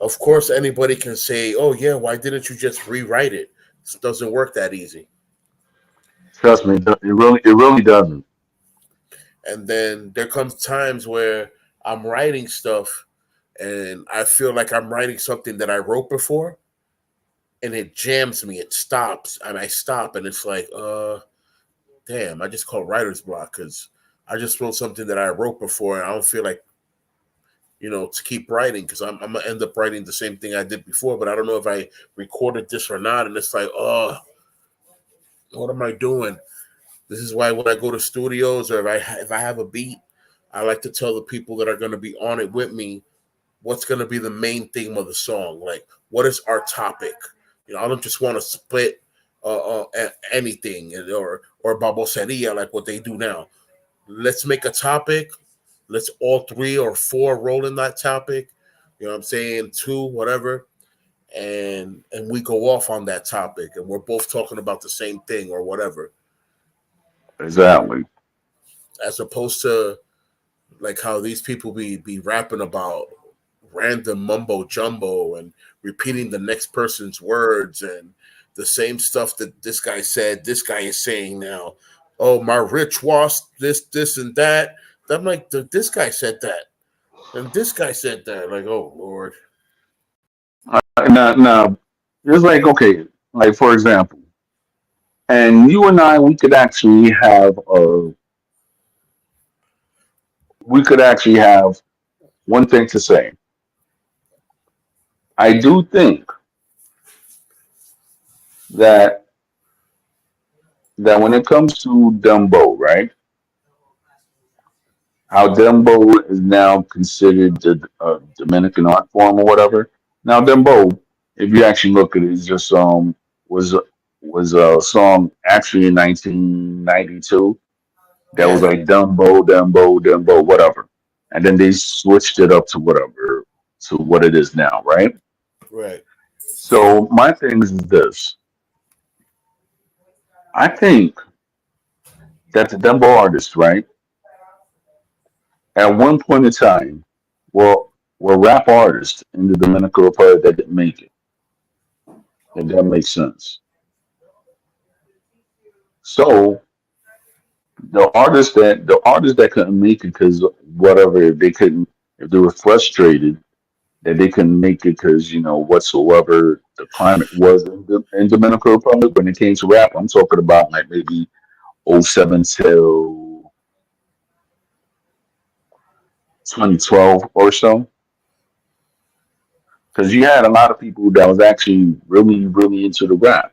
Of course, anybody can say, "Oh yeah, why didn't you just rewrite it?" It doesn't work that easy. Trust me, it really doesn't. And then there comes times where I'm writing stuff, and I feel like I'm writing something that I wrote before, and it jams me. It stops, and I stop, and it's like, damn, I just call writer's block because I just wrote something that I wrote before, and I don't feel like to keep writing because I'm gonna end up writing the same thing I did before, but I don't know if I recorded this or not, and it's like, oh, what am I doing? This is why when I go to studios or if I have a beat, I like to tell the people that are going to be on it with me what's going to be the main theme of the song. Like, what is our topic? I don't just want to split anything or baboseria like what they do now. Let's make a topic. Let's all 3 or 4 roll in that topic. You know what I'm saying? 2, whatever, and we go off on that topic, and we're both talking about the same thing or whatever. Exactly. As opposed to like how these people be rapping about random mumbo jumbo and repeating the next person's words and the same stuff that this guy said, this guy is saying now. Oh, my rich was this, and that. I'm like, this guy said that, and this guy said that. Like, oh Lord, Now, it's like okay, like for example, and you and I, we could actually have one thing to say. I do think that when it comes to Dumbo, right? How Dembo is now considered the Dominican art form or whatever. Now Dembo, if you actually look at it, is just was was a song actually in 1992 that was yeah, like Dumbo, Dumbo, Dumbo, whatever, and then they switched it up to whatever to what it is now, right? right, So my thing is this: I think that the Dumbo artist, right, at one point in time, were rap artists in the Dominican Republic that didn't make it. If that makes sense. So the artists that couldn't make it because whatever if they were frustrated that they couldn't make it because whatsoever the climate was in Dominican Republic when it came to rap. I'm talking about like maybe '07 till 2012 or so. Because you had a lot of people that was actually really, really into the rap.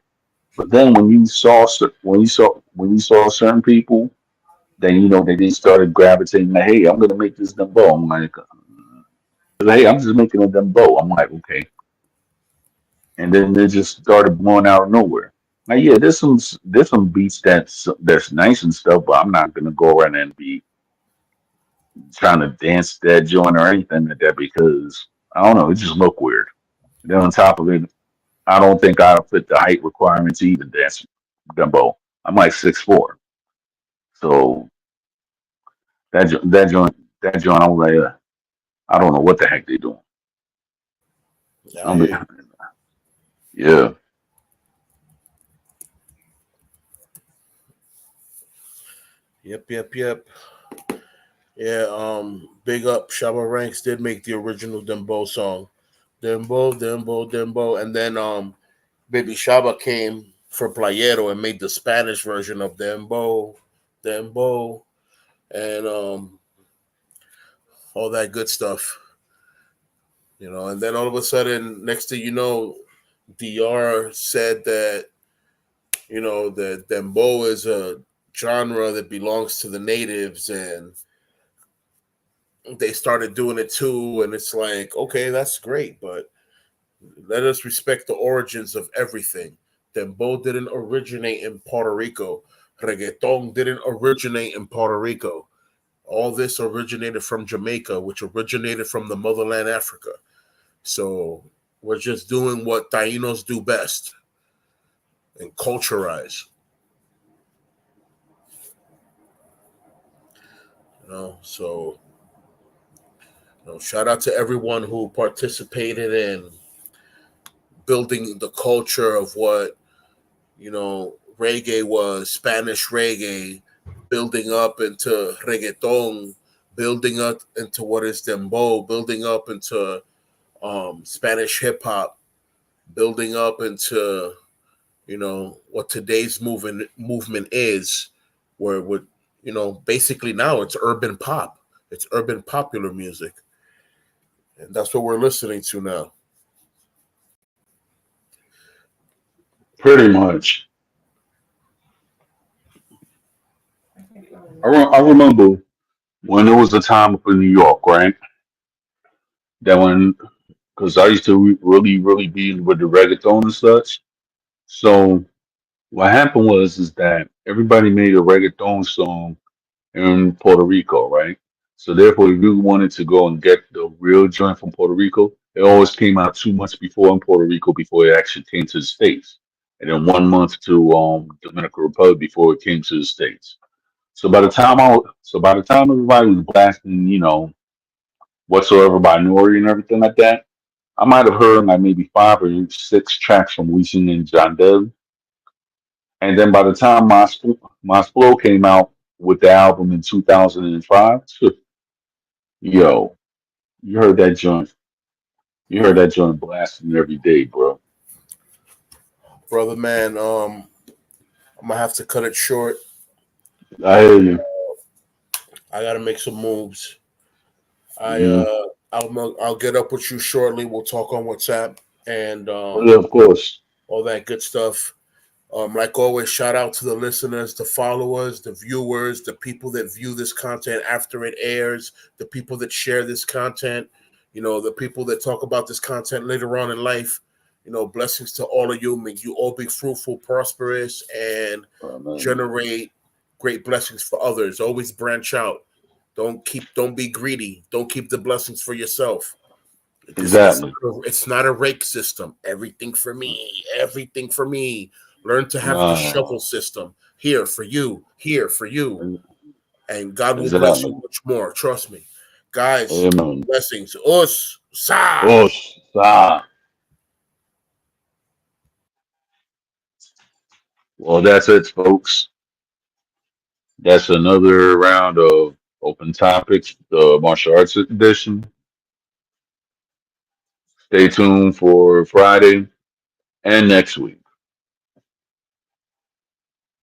But then when you saw certain people, then they started gravitating like, hey, I'm gonna make this dembo. I'm like, hey, I'm just making a dembo. I'm like, okay. And then they just started blowing out of nowhere. Like, yeah, there's some beats that's nice and stuff, but I'm not gonna go around and be trying to dance that joint or anything like that because I don't know, it just look weird. Then on top of it, I don't think I fit the height requirements to even dance dembo. I'm like 6'4". So that joint, I was like, I don't know what the heck they doing. I I'm, hear you. yeah, Yep, yep, yep. Yeah, big up. Shabba Ranks did make the original Dembo song. Dembo, Dembo, Dembo. And then Baby Shaba came for Playero and made the Spanish version of Dembo, Dembo, and all that good stuff. And then all of a sudden, next thing you know, DR said that that Dembo is a genre that belongs to the natives, and they started doing it too. And it's like, okay, that's great, but let us respect the origins of everything. Dembow didn't originate in Puerto Rico. Reggaeton didn't originate in Puerto Rico. All this originated from Jamaica, which originated from the motherland Africa. So we're just doing what Tainos do best and culturize. So shout out to everyone who participated in building the culture of what reggae was, Spanish reggae, building up into reggaeton, building up into what is dembow, building up into Spanish hip hop, building up into what today's movement is, where with basically now it's urban pop, it's urban popular music, and that's what we're listening to now. Pretty much. I remember when there was a time up in New York, right? That when, because I used to really be with the reggaeton and such. So what happened was is that everybody made a reggaeton song in Puerto Rico, right? So therefore, if you wanted to go and get the real joint from Puerto Rico, it always came out 2 months before in Puerto Rico before it actually came to the States, and then 1 month to Dominican Republic before it came to the States. So by the time everybody was blasting, whatsoever by Nori and everything like that, I might have heard like maybe 5 or 6 tracks from Wisin and John Dev. And then by the time my Flow came out with the album in 2005, yo, you heard that joint. You heard that joint blasting every day, bro. Brother man, I'm gonna have to cut it short. I hear you. I gotta make some moves. I Mm-hmm. I'll get up with you shortly. We'll talk on WhatsApp and Oh, yeah, of course. all that good stuff. Like always, shout out to the listeners, the followers, the viewers, the people that view this content after it airs, the people that share this content, the people that talk about this content later on in life. Blessings to all of you. May you all be fruitful, prosperous, and Man. generate great blessings for others. Always branch out. Don't be greedy. Don't keep the blessings for yourself. This Exactly. it's not a rake system. Everything for me. Everything for me. Learn to have the Nah. shovel system. Here for you. Here for you. And God will bless you Exactly. much more. Trust me. Guys, Amen. blessings. Us. Sa. Oh, ah. Well, that's it, folks. That's another round of open topics, the martial arts edition. Stay tuned for Friday and next week.